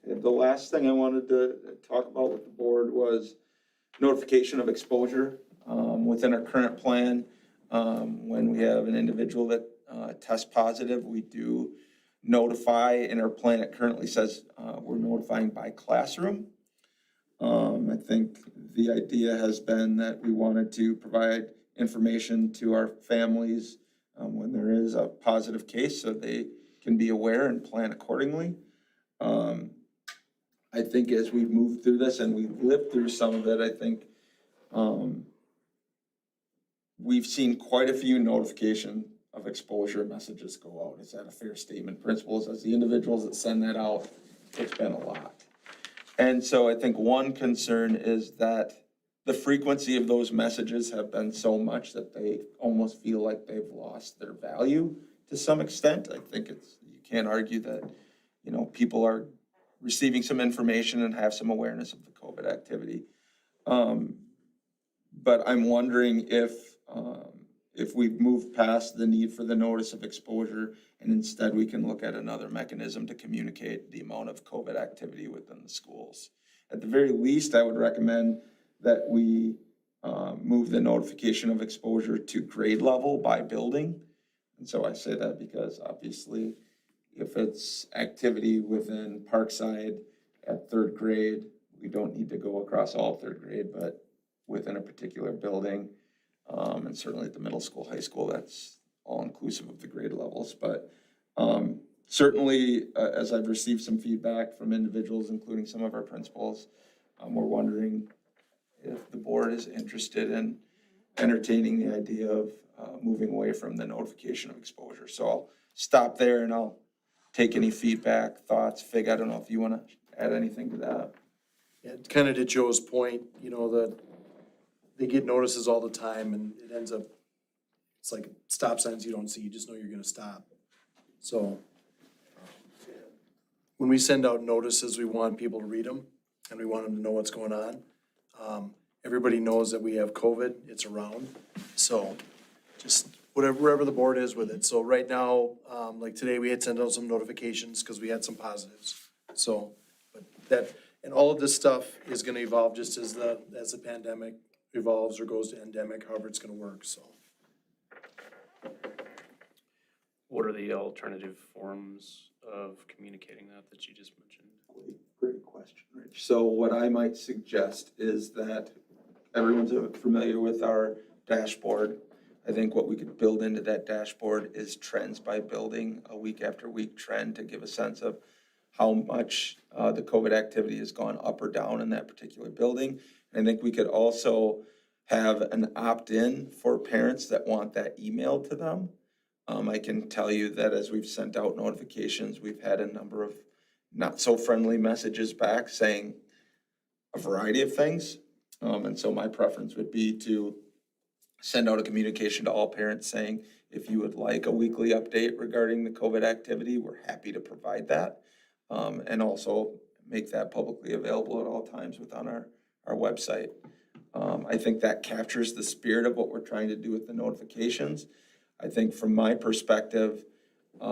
The last thing I wanted to talk about with the board was notification of exposure within our current plan. When we have an individual that tests positive, we do notify. In our plan, it currently says we're notifying by classroom. I think the idea has been that we wanted to provide information to our families when there is a positive case so they can be aware and plan accordingly. I think as we've moved through this and we've lived through some of it, I think we've seen quite a few notification of exposure messages go out. Is that a fair statement? Principals, as the individuals that send that out, it's been a lot. And so I think one concern is that the frequency of those messages have been so much that they almost feel like they've lost their value to some extent. I think you can't argue that, people are receiving some information and have some awareness of the COVID activity. But I'm wondering if we've moved past the need for the notice of exposure and instead we can look at another mechanism to communicate the amount of COVID activity within the schools. At the very least, I would recommend that we move the notification of exposure to grade level by building. And so I say that because obviously if it's activity within Parkside at third grade, we don't need to go across all third grade, but within a particular building, and certainly at the middle school, high school, that's all inclusive of the grade levels. But certainly, as I've received some feedback from individuals, including some of our principals, we're wondering if the board is interested in entertaining the idea of moving away from the notification of exposure. So I'll stop there and I'll take any feedback, thoughts. Fig, I don't know if you want to add anything to that. Yeah, kind of to Joe's point, that they get notices all the time and it ends up, it's like stop signs you don't see, you just know you're gonna stop. So when we send out notices, we want people to read them and we want them to know what's going on. Everybody knows that we have COVID, it's around. So just wherever the board is with it. So right now, like today, we had sent out some notifications because we had some positives. So, but that, and all of this stuff is gonna evolve just as the pandemic evolves or goes to endemic, however it's gonna work, so. What are the alternative forms of communicating that you just mentioned? Great question, Rich. So what I might suggest is that everyone's familiar with our dashboard. I think what we could build into that dashboard is trends by building, a week after week trend to give a sense of how much the COVID activity has gone up or down in that particular building. I think we could also have an opt-in for parents that want that emailed to them. I can tell you that as we've sent out notifications, we've had a number of not so friendly messages back saying a variety of things. And so my preference would be to send out a communication to all parents saying, if you would like a weekly update regarding the COVID activity, we're happy to provide that. And also make that publicly available at all times within our website. I think that captures the spirit of what we're trying to do with the notifications. I think from my perspective, we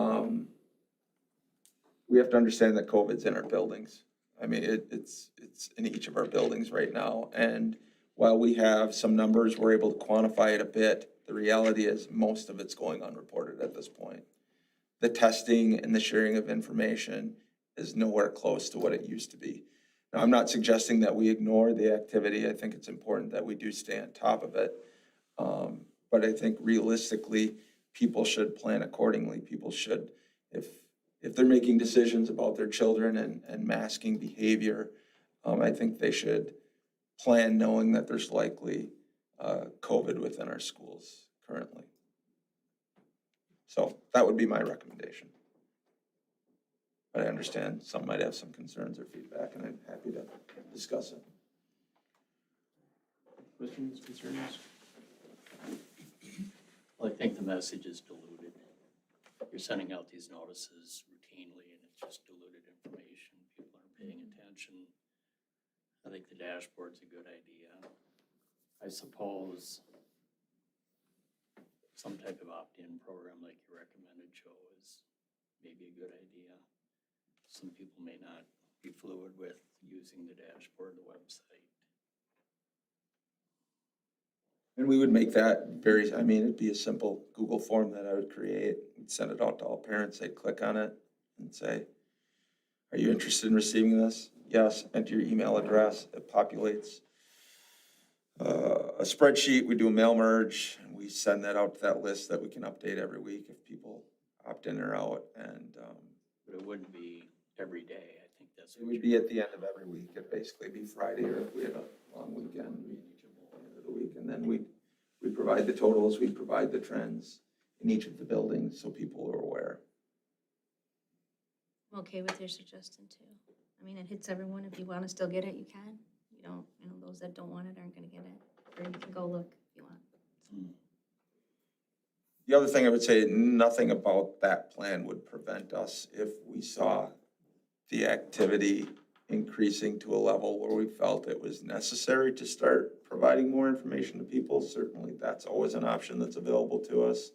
have to understand that COVID's in our buildings. I mean, it's in each of our buildings right now. And while we have some numbers, we're able to quantify it a bit. The reality is most of it's going unreported at this point. The testing and the sharing of information is nowhere close to what it used to be. Now, I'm not suggesting that we ignore the activity. I think it's important that we do stay on top of it. But I think realistically, people should plan accordingly. People should, if they're making decisions about their children and masking behavior, I think they should plan knowing that there's likely COVID within our schools currently. So that would be my recommendation. But I understand some might have some concerns or feedback, and I'm happy to discuss it. Questions, concerns? Well, I think the message is diluted. You're sending out these notices routinely and it's just diluted information. People aren't paying attention. I think the dashboard's a good idea. I suppose some type of opt-in program like you recommended, Joe, is maybe a good idea. Some people may not be fluid with using the dashboard, the website. And we would make that very, I mean, it'd be a simple Google form that I would create and send it out to all parents. They'd click on it and say, are you interested in receiving this? Yes, enter your email address. It populates a spreadsheet. We do a mail merge and we send that out to that list that we can update every week if people opt in or out. And But it wouldn't be every day. I think that's it what would be at the end of every week. It'd basically be Friday, or if we had a long weekend, we'd at the end of the week. And then we'd provide the totals, we'd provide the trends in each of the buildings so people are aware. I'm okay with your suggestion too. I mean, it hits everyone. If you want to still get it, you can. You don't, those that don't want it aren't gonna get it. Or you can go look if you want. The other thing I would say, nothing about that plan would prevent us if we saw the activity increasing to a level where we felt it was necessary to start providing more information to people. Certainly, that's always an option that's available to us.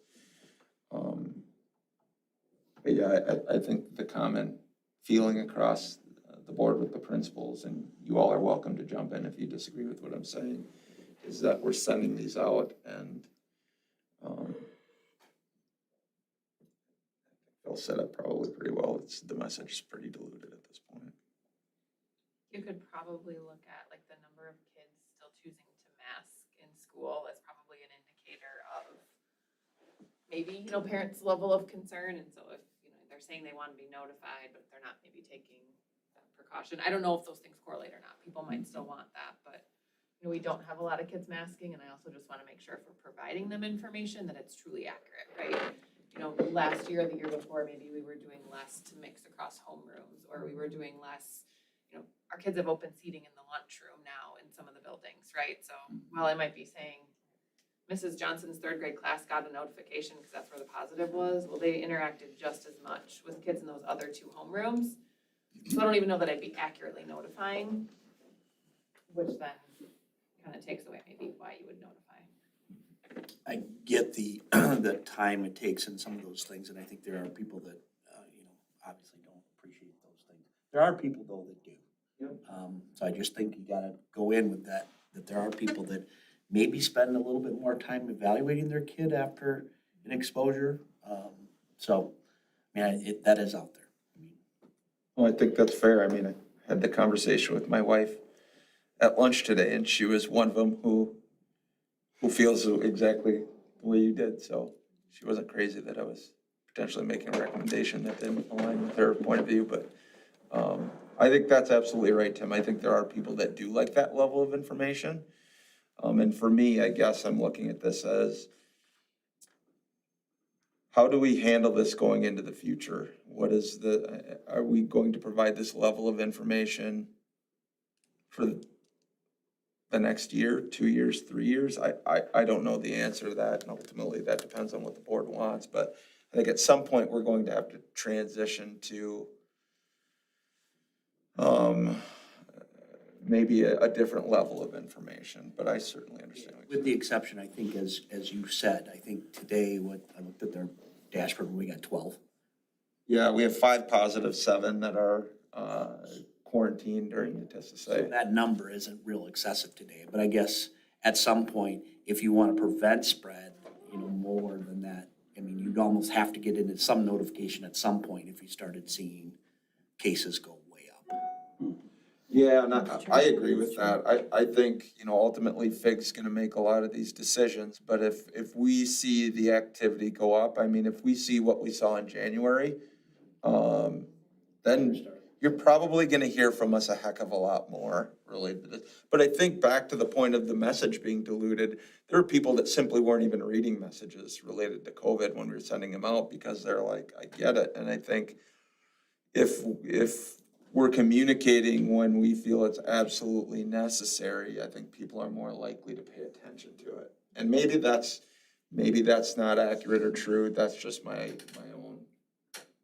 But yeah, I think the common feeling across the board with the principals, and you all are welcome to jump in if you disagree with what I'm saying, is that we're sending these out and they'll set up probably pretty well. The message is pretty diluted at this point. You could probably look at like the number of kids still choosing to mask in school as probably an indicator of maybe, parents' level of concern. And so if, they're saying they want to be notified, but they're not maybe taking that precaution. I don't know if those things correlate or not. People might still want that, but we don't have a lot of kids masking. And I also just want to make sure if we're providing them information that it's truly accurate, right? Last year or the year before, maybe we were doing less to mix across homerooms, or we were doing less, our kids have open seating in the lunchroom now in some of the buildings, right? So while I might be saying Mrs. Johnson's third grade class got a notification because that's where the positive was, well, they interacted just as much with kids in those other two homerooms. So I don't even know that I'd be accurately notifying, which then kind of takes away maybe why you would notify. I get the time it takes in some of those things, and I think there are people that, obviously don't appreciate those things. There are people though that do. Yep. So I just think you gotta go in with that there are people that maybe spend a little bit more time evaluating their kid after an exposure. That is out there. Well, I think that's fair. I mean, I had the conversation with my wife at lunch today, and she was one of them who feels exactly the way you did. So she wasn't crazy that I was potentially making a recommendation that didn't align with her point of view. But I think that's absolutely right, Tim. I think there are people that do like that level of information. And for me, I guess I'm looking at this as, how do we handle this going into the future? Are we going to provide this level of information for the next year, 2 years, 3 years? I don't know the answer to that, and ultimately that depends on what the board wants. But I think at some point we're going to have to transition to maybe a different level of information, but I certainly understand. With the exception, I think, as you said, I think today, I looked at their dashboard, we got 12. Yeah, we have 5 positive, 7 that are quarantined during the test to So say. that number isn't real excessive today, but I guess at some point, if you want to prevent spread, more than that, I mean, you'd almost have to get into some notification at some point if you started seeing cases go way up. Yeah, and I agree with that. I think, ultimately FIG's gonna make a lot of these decisions, but if we see the activity go up, I mean, if we see what we saw in January, then you're probably gonna hear from us a heck of a lot more related to this. But I think back to the point of the message being diluted, there are people that simply weren't even reading messages related to COVID when we were sending them out because they're like, I get it. And I think if we're communicating when we feel it's absolutely necessary, I think people are more likely to pay attention to it. And maybe that's not accurate or true. That's just my own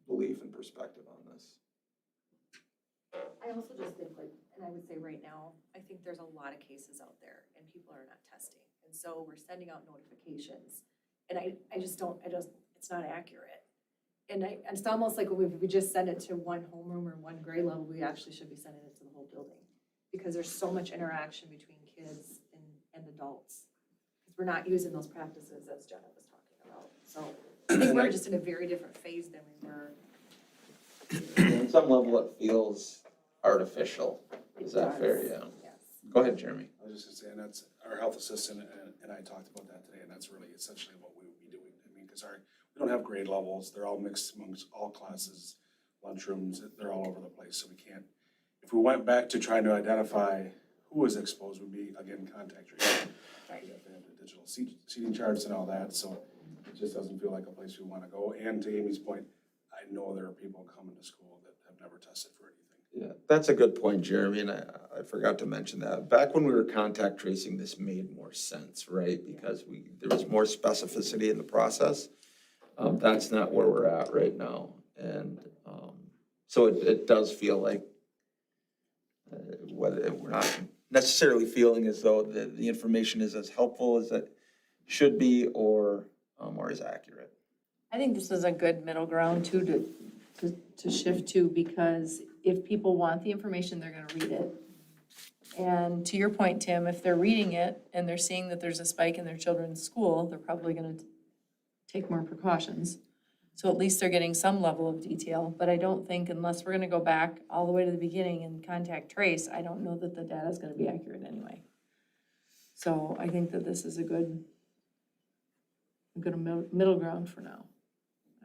belief and perspective on this. I also just think and I would say right now, I think there's a lot of cases out there and people are not testing. And so we're sending out notifications. And it's not accurate. And it's almost like if we just send it to one homeroom or one grade level, we actually should be sending it to the whole building. Because there's so much interaction between kids and adults. Because we're not using those practices as Jenna was talking about. So I think we're just in a very different phase than we were. On some level, it feels artificial. Is that fair? Yeah. Yes. Go ahead, Jeremy. I was just gonna say, and that's, our health assistant and I talked about that today, and that's really essentially what we would be doing. I mean, because we don't have grade levels, they're all mixed amongst all classes, lunchrooms, they're all over the place, so we can't, if we went back to trying to identify who was exposed, would be, again, contact tracing. We have to have the digital seating charts and all that, so it just doesn't feel like a place we wanna go. And to Amy's point, I know there are people coming to school that have never tested for anything. Yeah, that's a good point, Jeremy, and I forgot to mention that. Back when we were contact tracing, this made more sense, right? Because there was more specificity in the process. That's not where we're at right now. And so it does feel like whether we're not necessarily feeling as though the information is as helpful as it should be or is accurate. I think this is a good middle ground too to shift to, because if people want the information, they're gonna read it. And to your point, Tim, if they're reading it and they're seeing that there's a spike in their children's school, they're probably gonna take more precautions. So at least they're getting some level of detail, but I don't think, unless we're gonna go back all the way to the beginning and contact trace, I don't know that the data is gonna be accurate anyway. So I think that this is a good middle ground for now.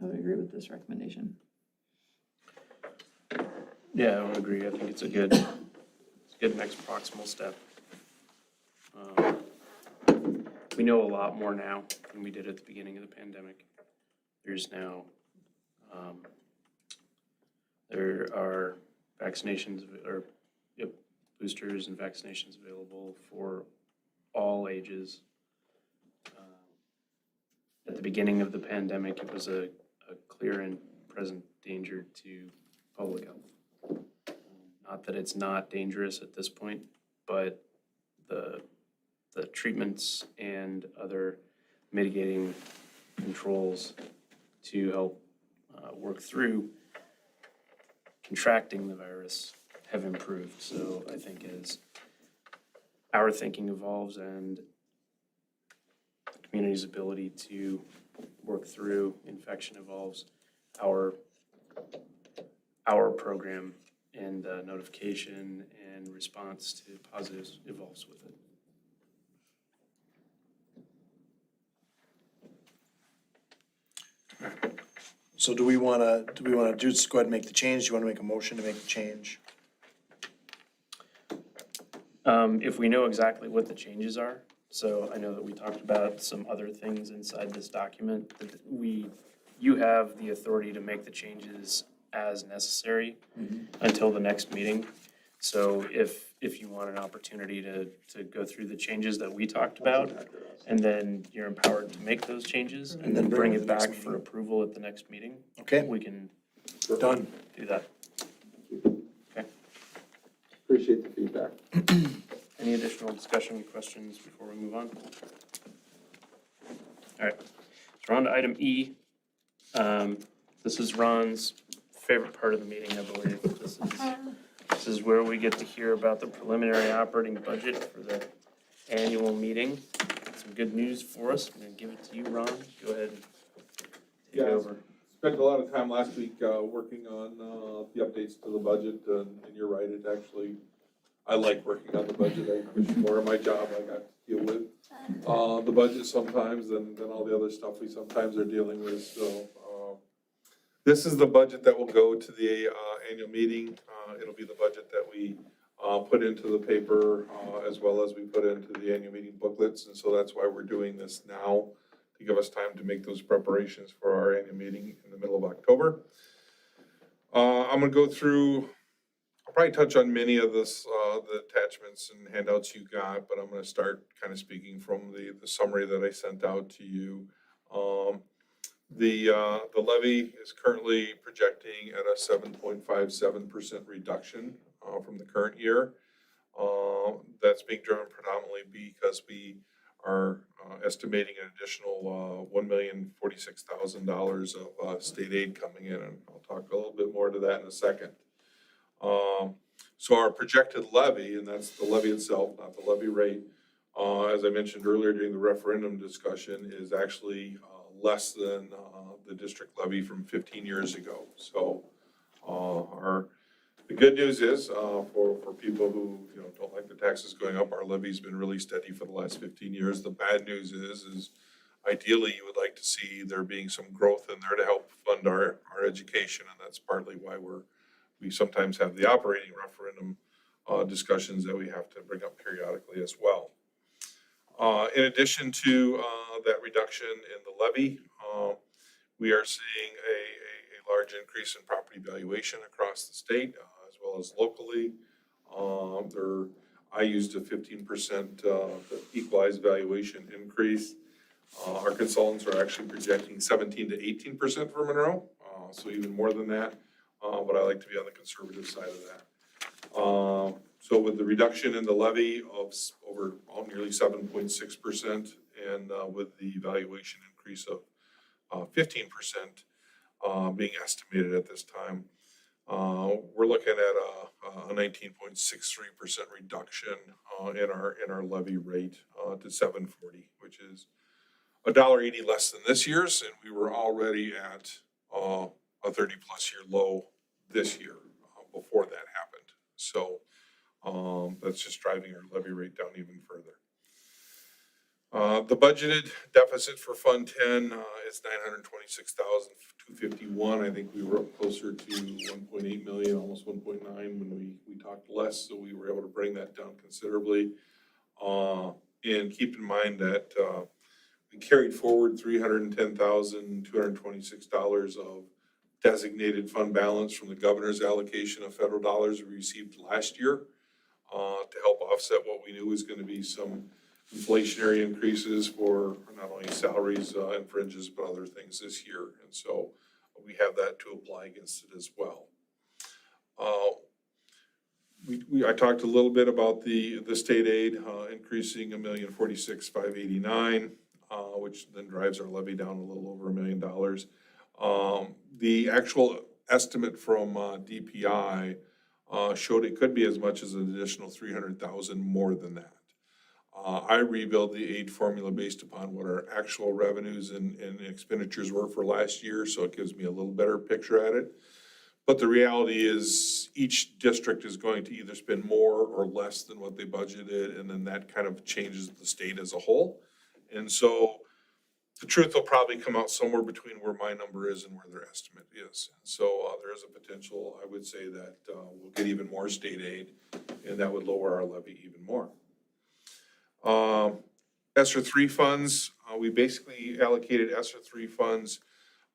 I would agree with this recommendation. Yeah, I would agree. I think it's a good next proximal step. We know a lot more now than we did at the beginning of the pandemic. There's now, there are vaccinations or boosters and vaccinations available for all ages. At the beginning of the pandemic, it was a clear and present danger to public health. Not that it's not dangerous at this point, but the treatments and other mitigating controls to help work through contracting the virus have improved. So I think as our thinking evolves and the community's ability to work through infection evolves, our program and notification and response to positives evolves with it. So do we wanna just go ahead and make the change? Do you wanna make a motion to make the change? If we know exactly what the changes are, so I know that we talked about some other things inside this document, that you have the authority to make the changes as necessary until the next meeting. So if you want an opportunity to go through the changes that we talked about, and then you're empowered to make those changes, and then bring it back for approval at the next meeting, Okay, we can done. do that. Appreciate the feedback. Any additional discussion, questions before we move on? All right, so we're on to item E. This is Ron's favorite part of the meeting, I believe. This is where we get to hear about the preliminary operating budget for the annual meeting. Some good news for us. I'm gonna give it to you, Ron. Go ahead and take Yeah. over. Spent a lot of time last week, working on, the updates to the budget, and you're right, it actually, I like working on the budget. It's more of my job. I got to deal with, the budget sometimes than all the other stuff we sometimes are dealing with, so, this is the budget that will go to the, annual meeting. It'll be the budget that we, put into the paper, as well as we put into the annual meeting booklets, and so that's why we're doing this now, to give us time to make those preparations for our annual meeting in the middle of October. I'm gonna go through, I'll probably touch on many of this, the attachments and handouts you got, but I'm gonna start kind of speaking from the summary that I sent out to you. The levy is currently projecting at a 7.57% reduction, from the current year. That's being driven predominantly because we are estimating an additional $1,046,000 of state aid coming in, and I'll talk a little bit more to that in a second. So our projected levy, and that's the levy itself, not the levy rate, as I mentioned earlier during the referendum discussion, is actually less than the district levy from 15 years ago. So the good news is, for people who, don't like the taxes going up, our levy's been really steady for the last 15 years. The bad news is ideally you would like to see there being some growth in there to help fund our education, and that's partly why we sometimes have the operating referendum discussions that we have to bring up periodically as well. In addition to that reduction in the levy, we are seeing a large increase in property valuation across the state, as well as locally. I used a 15% equalized valuation increase. Our consultants are actually projecting 17 to 18% for Monroe, so even more than that. But I like to be on the conservative side of that. So with the reduction in the levy of over nearly 7.6%, and with the valuation increase of 15% being estimated at this time, we're looking at a 19.63% reduction in our levy rate to $7.40, which is $1.80 less than this year's, and we were already at a 30-plus year low this year before that happened. So that's just driving our levy rate down even further. The budgeted deficit for Fund 10 is $926,251. I think we were up closer to 1.8 million, almost 1.9 when we talked less, so we were able to bring that down considerably. And keep in mind that we carried forward $310,226 of designated fund balance from the governor's allocation of federal dollars we received last year to help offset what we knew was going to be some inflationary increases for not only salaries and fringes, but other things this year. And so we have that to apply against it as well. I talked a little bit about the state aid increasing $1,046,589, which then drives our levy down a little over $1 million. The actual estimate from DPI showed it could be as much as an additional $300,000 more than that. I rebuild the aid formula based upon what our actual revenues and expenditures were for last year, so it gives me a little better picture at it. But the reality is each district is going to either spend more or less than what they budgeted, and then that kind of changes the state as a whole. And so the truth will probably come out somewhere between where my number is and where their estimate is. So there is a potential, I would say, that we'll get even more state aid, and that would lower our levy even more. ESSER 3 funds, we basically allocated ESSER 3 funds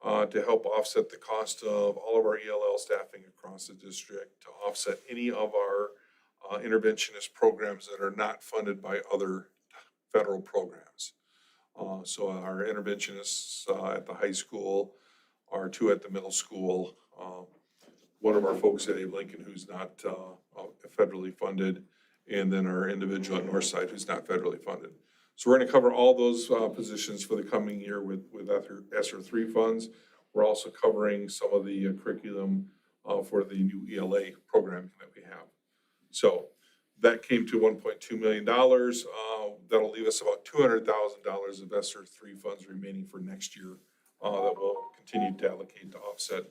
to help offset the cost of all of our ELL staffing across the district, to offset any of our interventionist programs that are not funded by other federal programs. So our interventionists at the high school, our two at the middle school, one of our folks at Abe Lincoln who's not federally funded, and then our individual at Northside who's not federally funded. So we're going to cover all those positions for the coming year with ESSER 3 funds. We're also covering some of the curriculum for the new ELA programming that we have. So that came to $1.2 million. That'll leave us about $200,000 of ESSER three funds remaining for next year that we'll continue to allocate to offset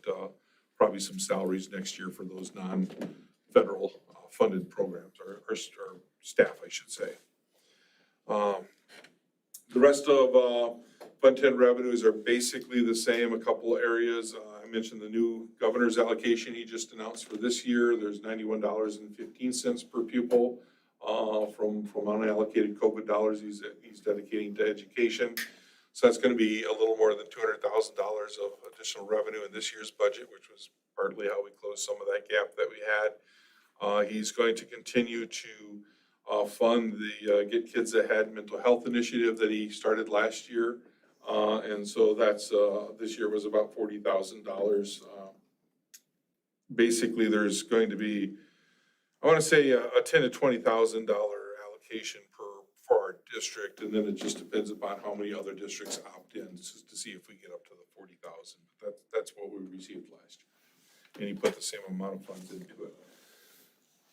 probably some salaries next year for those non-federal funded programs or staff, I should say. The rest of Fund 10 revenues are basically the same. A couple areas, I mentioned the new governor's allocation he just announced for this year. There's $91.15 per pupil from unallocated COVID dollars he's dedicating to education. So that's going to be a little more than $200,000 of additional revenue in this year's budget, which was partly how we closed some of that gap that we had. He's going to continue to fund the Get Kids Ahead mental health initiative that he started last year. And so that's, this year was about $40,000. Basically, there's going to be, I want to say a $10,000 to $20,000 allocation for our district. And then it just depends upon how many other districts opt in to see if we get up to the 40,000. But that's what we received last year. And he put the same amount of funds into it.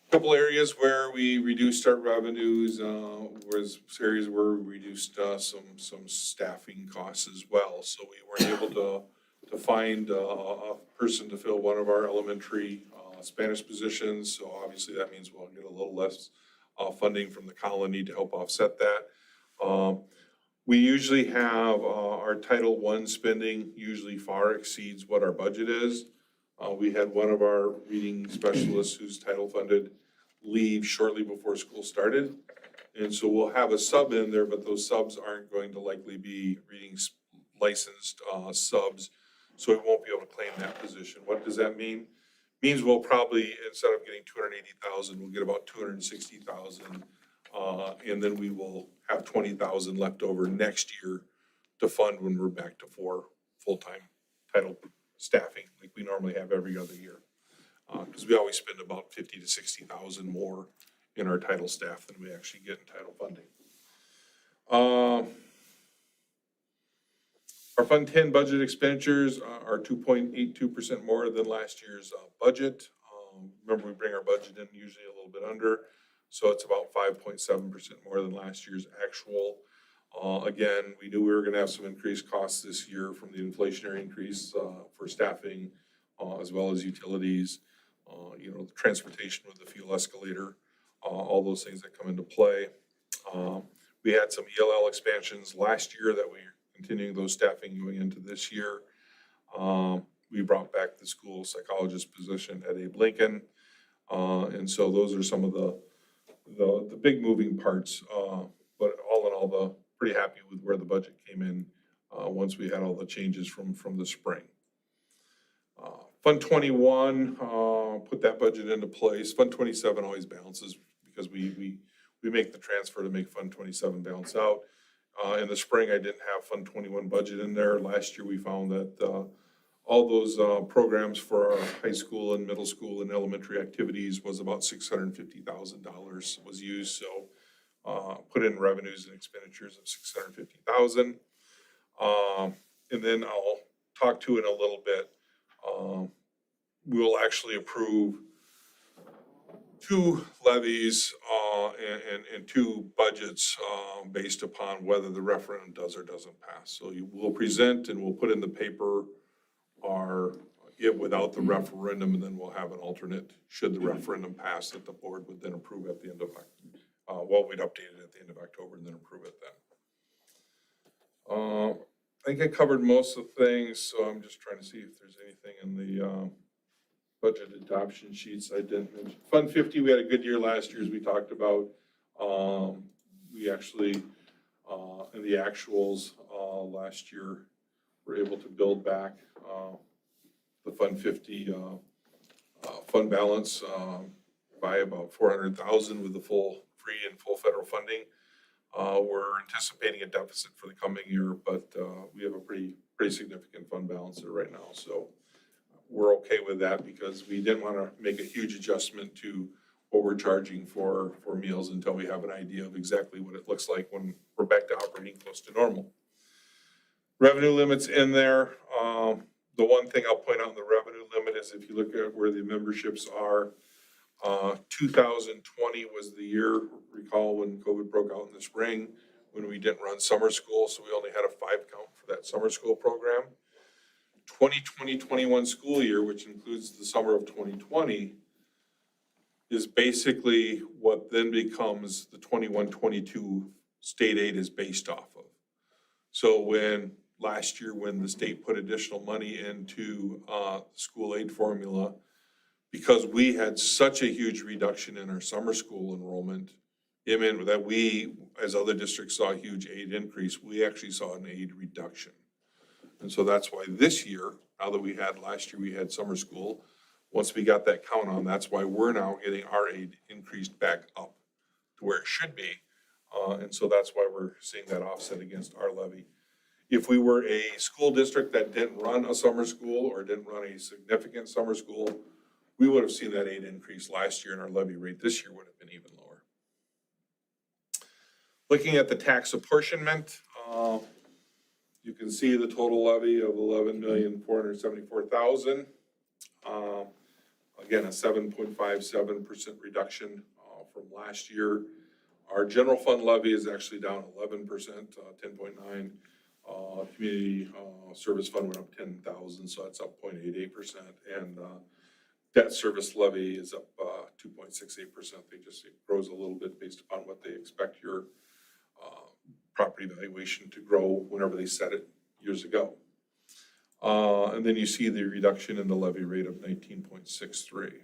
Couple areas where we reduced our revenues, was areas where we reduced some staffing costs as well. So we weren't able to find a person to fill one of our elementary Spanish positions. So obviously that means we'll get a little less funding from the colony to help offset that. We usually have our Title I spending usually far exceeds what our budget is. We had one of our reading specialists who's title funded leave shortly before school started. And so we'll have a sub in there, but those subs aren't going to likely be reading licensed subs. So we won't be able to claim that position. What does that mean? Means we'll probably, instead of getting 280,000, we'll get about 260,000. And then we will have 20,000 left over next year to fund when we're back to 4 full-time title staffing like we normally have every other year. Because we always spend about 50 to 60,000 more in our title staff than we actually get in title funding. Our Fund 10 budget expenditures are 2.82% more than last year's budget. Remember, we bring our budget in usually a little bit under, so it's about 5.7% more than last year's actual. Again, we knew we were going to have some increased costs this year from the inflationary increase for staffing, as well as utilities, the transportation with the fuel escalator, all those things that come into play. We had some ELL expansions last year that we're continuing those staffing going into this year. We brought back the school psychologist position at Abe Lincoln. And so those are some of the big moving parts. But all in all, pretty happy with where the budget came in once we had all the changes from the spring. Fund 21, put that budget into place. Fund 27 always balances because we make the transfer to make Fund 27 balance out. In the spring, I didn't have Fund 21 budget in there. Last year, we found that all those programs for our high school and middle school and elementary activities was about $650,000 was used. So put in revenues and expenditures of $650,000. And then I'll talk to it a little bit. We'll actually approve 2 levies and 2 budgets based upon whether the referendum does or doesn't pass. So you will present and we'll put in the paper it without the referendum, and then we'll have an alternate should the referendum pass that the board would then approve at the end of we'd update it at the end of October and then approve it then. I think I covered most of the things, so I'm just trying to see if there's anything in the budget adoption sheets I didn't mention. Fund 50, we had a good year last year, as we talked about. We actually, in the actuals last year, were able to build back the Fund 50 fund balance by about $400,000 with the free and full federal funding. We're anticipating a deficit for the coming year, but we have a pretty significant fund balance there right now. So we're okay with that because we didn't want to make a huge adjustment to what we're charging for meals until we have an idea of exactly what it looks like when we're back to operating close to normal. Revenue limits in there. The one thing I'll point out in the revenue limit is if you look at where the memberships are, 2020 was the year, recall when COVID broke out in the spring, when we didn't run summer school, so we only had a 5 count for that summer school program. 2020-21 school year, which includes the summer of 2020, is basically what then becomes the 21-22 state aid is based off of. So when last year, when the state put additional money into the school aid formula, because we had such a huge reduction in our summer school enrollment, it meant that we, as other districts saw a huge aid increase, we actually saw an aid reduction. And so that's why this year, now that we had, last year we had summer school, once we got that count on, that's why we're now getting our aid increased back up to where it should be. And so that's why we're seeing that offset against our levy. If we were a school district that didn't run a summer school or didn't run a significant summer school, we would have seen that aid increase last year, and our levy rate this year would have been even lower. Looking at the tax apportionment, you can see the total levy of $11,474,000. Again, a 7.57% reduction from last year. Our general fund levy is actually down 11%, 10.9. Community service fund went up 10,000, so that's up 0.88%. And debt service levy is up 2.68%. It grows a little bit based upon what they expect your property valuation to grow whenever they set it years ago. And then you see the reduction in the levy rate of 19.63.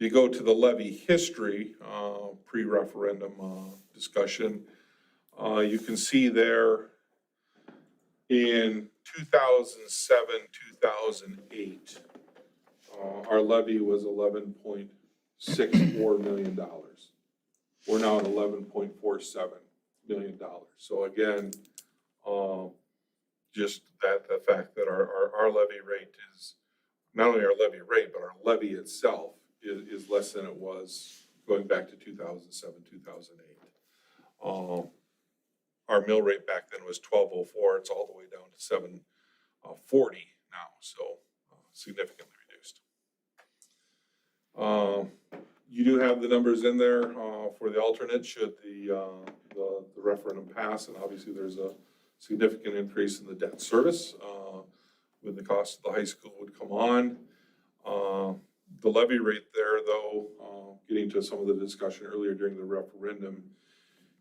You go to the levy history, pre-referendum discussion, you can see there in 2007, 2008, our levy was $11.64 million. We're now at $11.47 million. So again, just that the fact that our levy rate is, not only our levy rate, but our levy itself is less than it was going back to 2007, 2008. Our mill rate back then was 12.04. It's all the way down to 7.40 now, so significantly reduced. You do have the numbers in there for the alternate should the referendum pass, and obviously there's a significant increase in the debt service when the cost of the high school would come on. The levy rate there, though, getting to some of the discussion earlier during the referendum,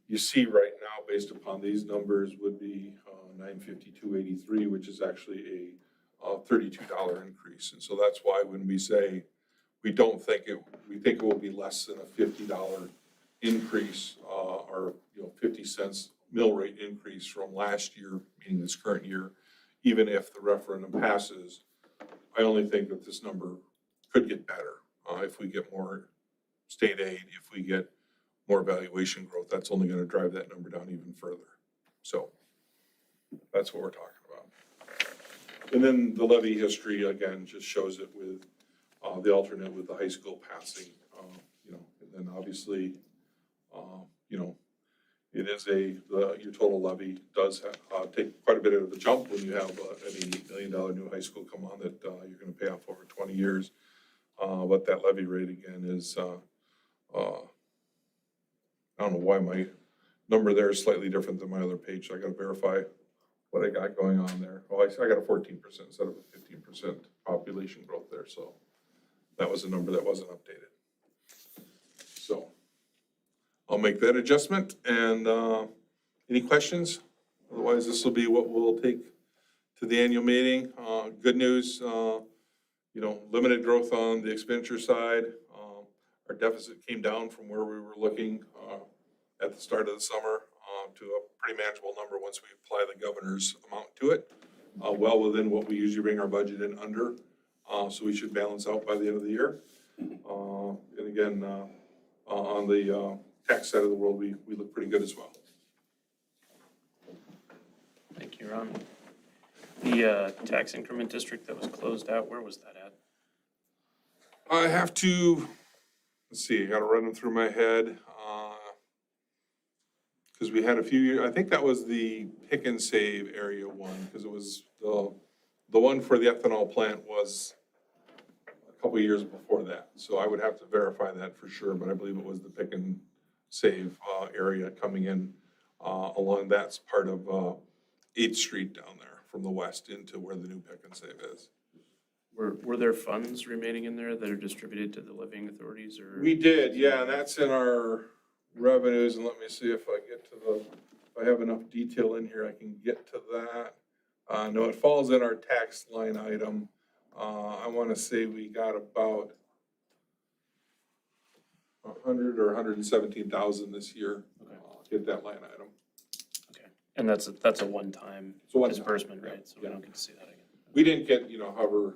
you see right now, based upon these numbers, would be $952.83, which is actually a $32 increase. And so that's why when we say we don't think it, we think it will be less than a $50 increase, or 50 cents mill rate increase from last year, meaning this current year, even if the referendum passes. I only think that this number could get better if we get more state aid, if we get more valuation growth. That's only going to drive that number down even further. So that's what we're talking about. And then the levy history, again, just shows it with the alternate with the high school passing, and then obviously, it is your total levy does take quite a bit of a jump when you have an $88 million new high school come on that you're going to pay off over 20 years. But that levy rate again is, I don't know why my number there is slightly different than my other page. So I got to verify what I got going on there. Oh, I got a 14% instead of a 15% population growth there. So that was a number that wasn't updated. So I'll make that adjustment. And any questions? Otherwise, this will be what we'll take to the annual meeting. Good news, limited growth on the expenditure side. Our deficit came down from where we were looking at the start of the summer to a pretty manageable number once we apply the governor's amount to it, well within what we usually bring our budget in under. So we should balance out by the end of the year. And again, on the tax side of the world, we look pretty good as well. Thank you, Ron. The tax increment district that was closed out, where was that at? I have to, let's see, I got to run them through my head. Because we had a few years, I think that was the pick and save area one, because it was the one for the ethanol plant was, couple of years before that. So I would have to verify that for sure, but I believe it was the pick and save area coming in along that part of 8th Street down there from the west into where the new pick and save is. Were there funds remaining in there that are distributed to the levying authorities or? We did, yeah, and that's in our revenues, and let me see if I get to if I have enough detail in here, I can get to that. No, it falls in our tax line item. I want to say we got about 100 or 117,000 this year. Okay. Hit that line item. Okay, and that's a one-time It's a one-time, disbursement, yeah, right? So we don't get to see that again. We didn't get, however,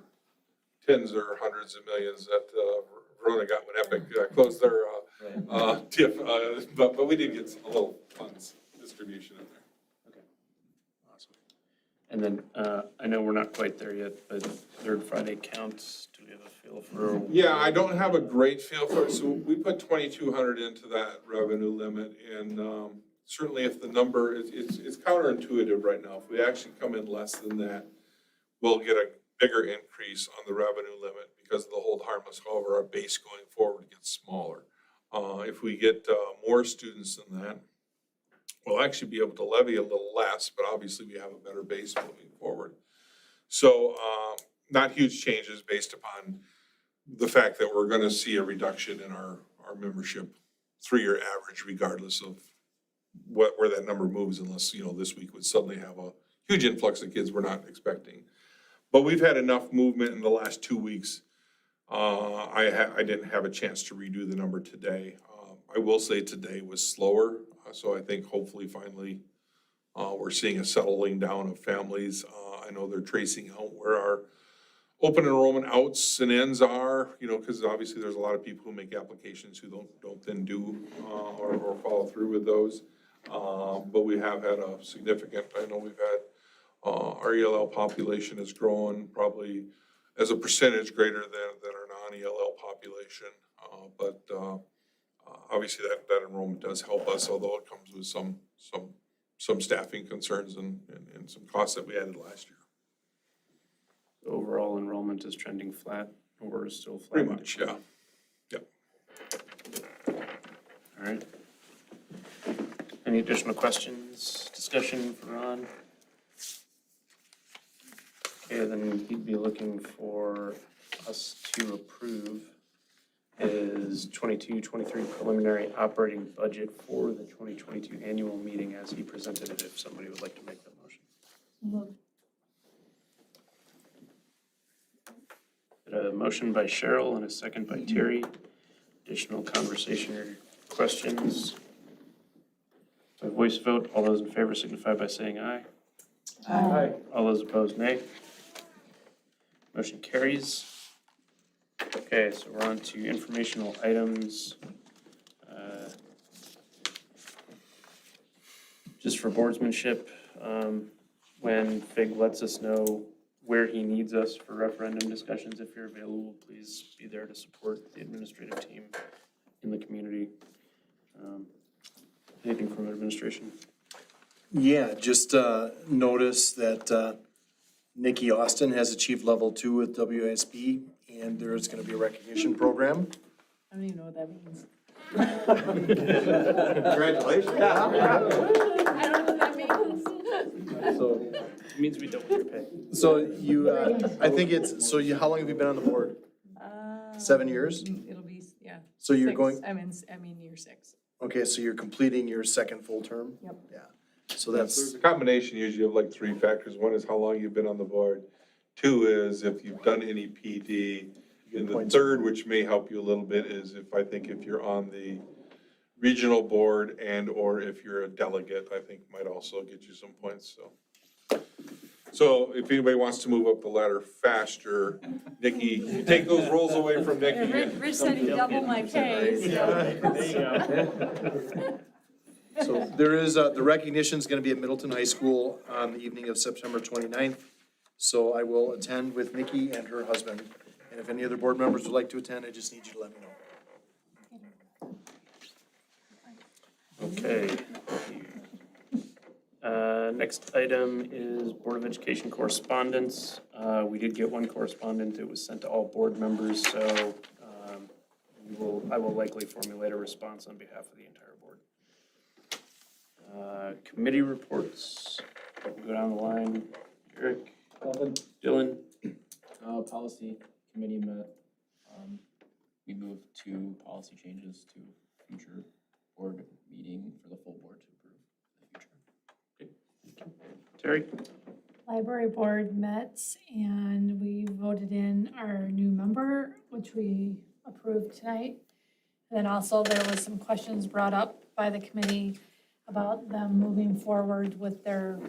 tens or hundreds of millions that Verona got when Epic closed their TIF, but we did get a little funds distribution in there. Awesome. And then, I know we're not quite there yet, but third Friday counts, do we have a feel for? Yeah, I don't have a great feel for it, so we put 2,200 into that revenue limit, and certainly if the number, it's counterintuitive right now. If we actually come in less than that, we'll get a bigger increase on the revenue limit because of the hold harmless. However, our base going forward gets smaller. If we get more students than that, we'll actually be able to levy a little less, but obviously we have a better base moving forward. So not huge changes based upon the fact that we're gonna see a reduction in our membership 3-year average regardless of where that number moves, unless, this week would suddenly have a huge influx of kids we're not expecting. But we've had enough movement in the last 2 weeks. I didn't have a chance to redo the number today. I will say today was slower, so I think hopefully finally we're seeing a settling down of families. I know they're tracing out where our open enrollment outs and ends are, because obviously there's a lot of people who make applications who don't then do or follow through with those. But we have had a significant, I know we've had our ELL population has grown probably as a percentage greater than our non-ELL population. But obviously that enrollment does help us, although it comes with some staffing concerns and some costs that we added last year. Overall enrollment is trending flat or is still flat? Pretty much, yeah. Yep. All right. Any additional questions, discussion for Ron? Okay, then he'd be looking for us to approve his 22-23 preliminary operating budget for the 2022 annual meeting as he presented it, if somebody would like to make the motion. A motion by Cheryl and a second by Terry. Additional conversation or questions? By voice vote, all those in favor signify by saying aye. Aye. All those opposed, nay. Motion carries. Okay, so we're on to informational items. Just for boardsmanship, when Fig lets us know where he needs us for referendum discussions, if you're available, please be there to support the administrative team in the community. Anything from administration? Yeah, just notice that Nikki Austin has achieved level 2 with WSB, and there's gonna be a recognition program. I don't even know what that means. Congratulations. I don't know what that means. So, It means we double your pay. so you, I think it's, so you, how long have you been on the board? 7 years? It'll be, yeah. So you're 6. going, I'm in year 6. okay, so you're completing your second full term? Yep. Yeah, so There's that's, a combination usually of like 3 factors. One is how long you've been on the board. 2 is if you've done any PD. And the third, which may help you a little bit, is if you're on the regional board and or if you're a delegate, I think might also get you some points, So if anybody wants to move up the ladder faster, Nikki, you take those roles away from Nikki. Rich said he'd double my pay, so there is, the recognition's gonna be at Middleton High School on the evening of September 29th. So I will attend with Nikki and her husband. And if any other board members would like to attend, I just need you to let me know. Okay. Next item is Board of Education correspondence. We did get one correspondent. It was sent to all board members, so I will likely formulate a response on behalf of the entire board. Committee reports, go down the line. Eric, Dylan, Policy committee met, we moved two policy changes to future board meeting for the full board to approve in the future. Terry, Library board met and we voted in our new member, which we approved tonight. And then also there was some questions brought up by the committee about them moving forward with their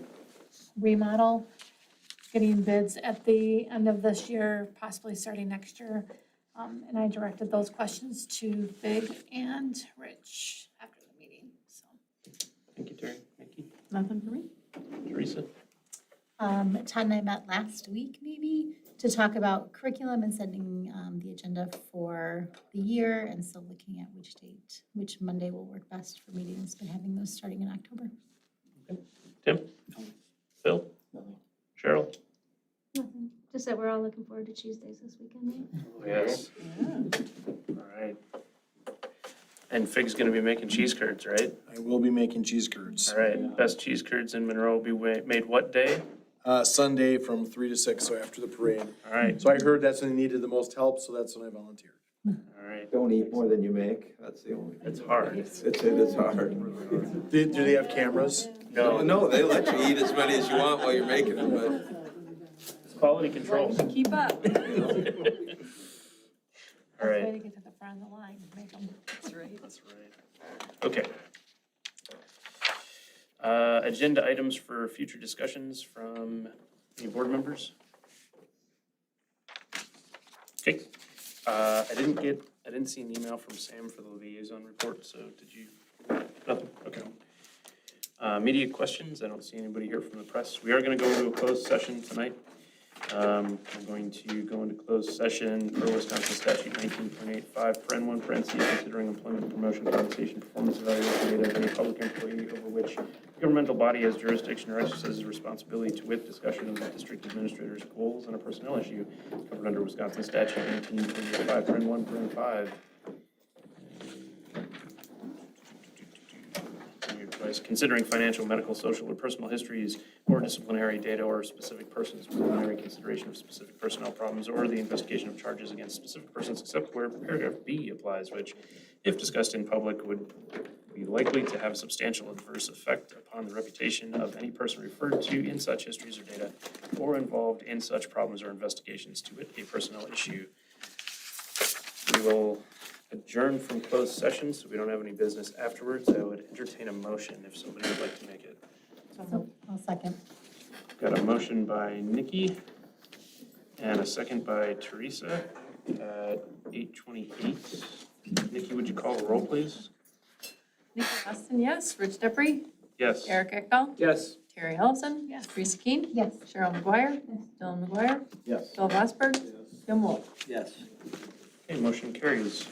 remodel, getting bids at the end of this year, possibly starting next year. And I directed those questions to Big and Rich after the meeting, so. thank you, Terry. Nikki, Nothing for me? Teresa, Todd and I met last week maybe to talk about curriculum and setting the agenda for the year and still looking at which Monday will work best for meetings, but having those starting in October. Tim, Phil, Cheryl. Nothing, just that we're all looking forward to Tuesdays this weekend, right? Oh, yes. All right. And Fig's gonna be making cheese curds, right? I will be making cheese curds. All right, best cheese curds in Monroe will be made what day? Sunday from 3 to 6, so after the parade. All right, So I heard that's when they needed the most help, so that's when I volunteered. all right. Don't eat more than you make, that's the only. It's hard. It is hard. Do they have cameras? No, No, they let you eat as many as you want while you're making them, but. it's quality control. Keep up. All Way right, to get to the front of the line, make them. That's right. that's right. Okay. Agenda items for future discussions from any board members? Okay, I didn't see an email from Sam for the liaison report, so did you? Nothing, okay. Media questions, I don't see anybody here from the press. We are gonna go into a closed session tonight. I'm going to go into closed session per Wisconsin statute 19.85, paren 1, paren C, considering employment, promotion, compensation, performance evaluation data of any public employee over which the governmental body has jurisdiction or exercises responsibility to wit discussion of the district administrator's goals and a personnel issue covered under Wisconsin statute 19.85, paren 1, paren 5. Considering financial, medical, social, or personal histories, or disciplinary data, or specific persons, preliminary consideration of specific personnel problems, or the investigation of charges against specific persons, except where paragraph B applies, which, if discussed in public, would be likely to have substantial adverse effect upon the reputation of any person referred to in such histories or data, or involved in such problems or investigations, to wit, a personnel issue. We will adjourn from closed session, so we don't have any business afterwards. I would entertain a motion if somebody would like to make it. So, I'll second. Got a motion by Nikki and a second by Teresa at 8:28. Nikki, would you call the roll, please? Nikki Austin, yes. Rich Depre, Yes. Eric Ekdahl, Yes. Terry Ellison, Yes. Teresa Keen, Yes. Cheryl McGuire, Dylan McGuire, Yes. Bill Vosberg, Jim Wolf. Yes. Okay, motion carries.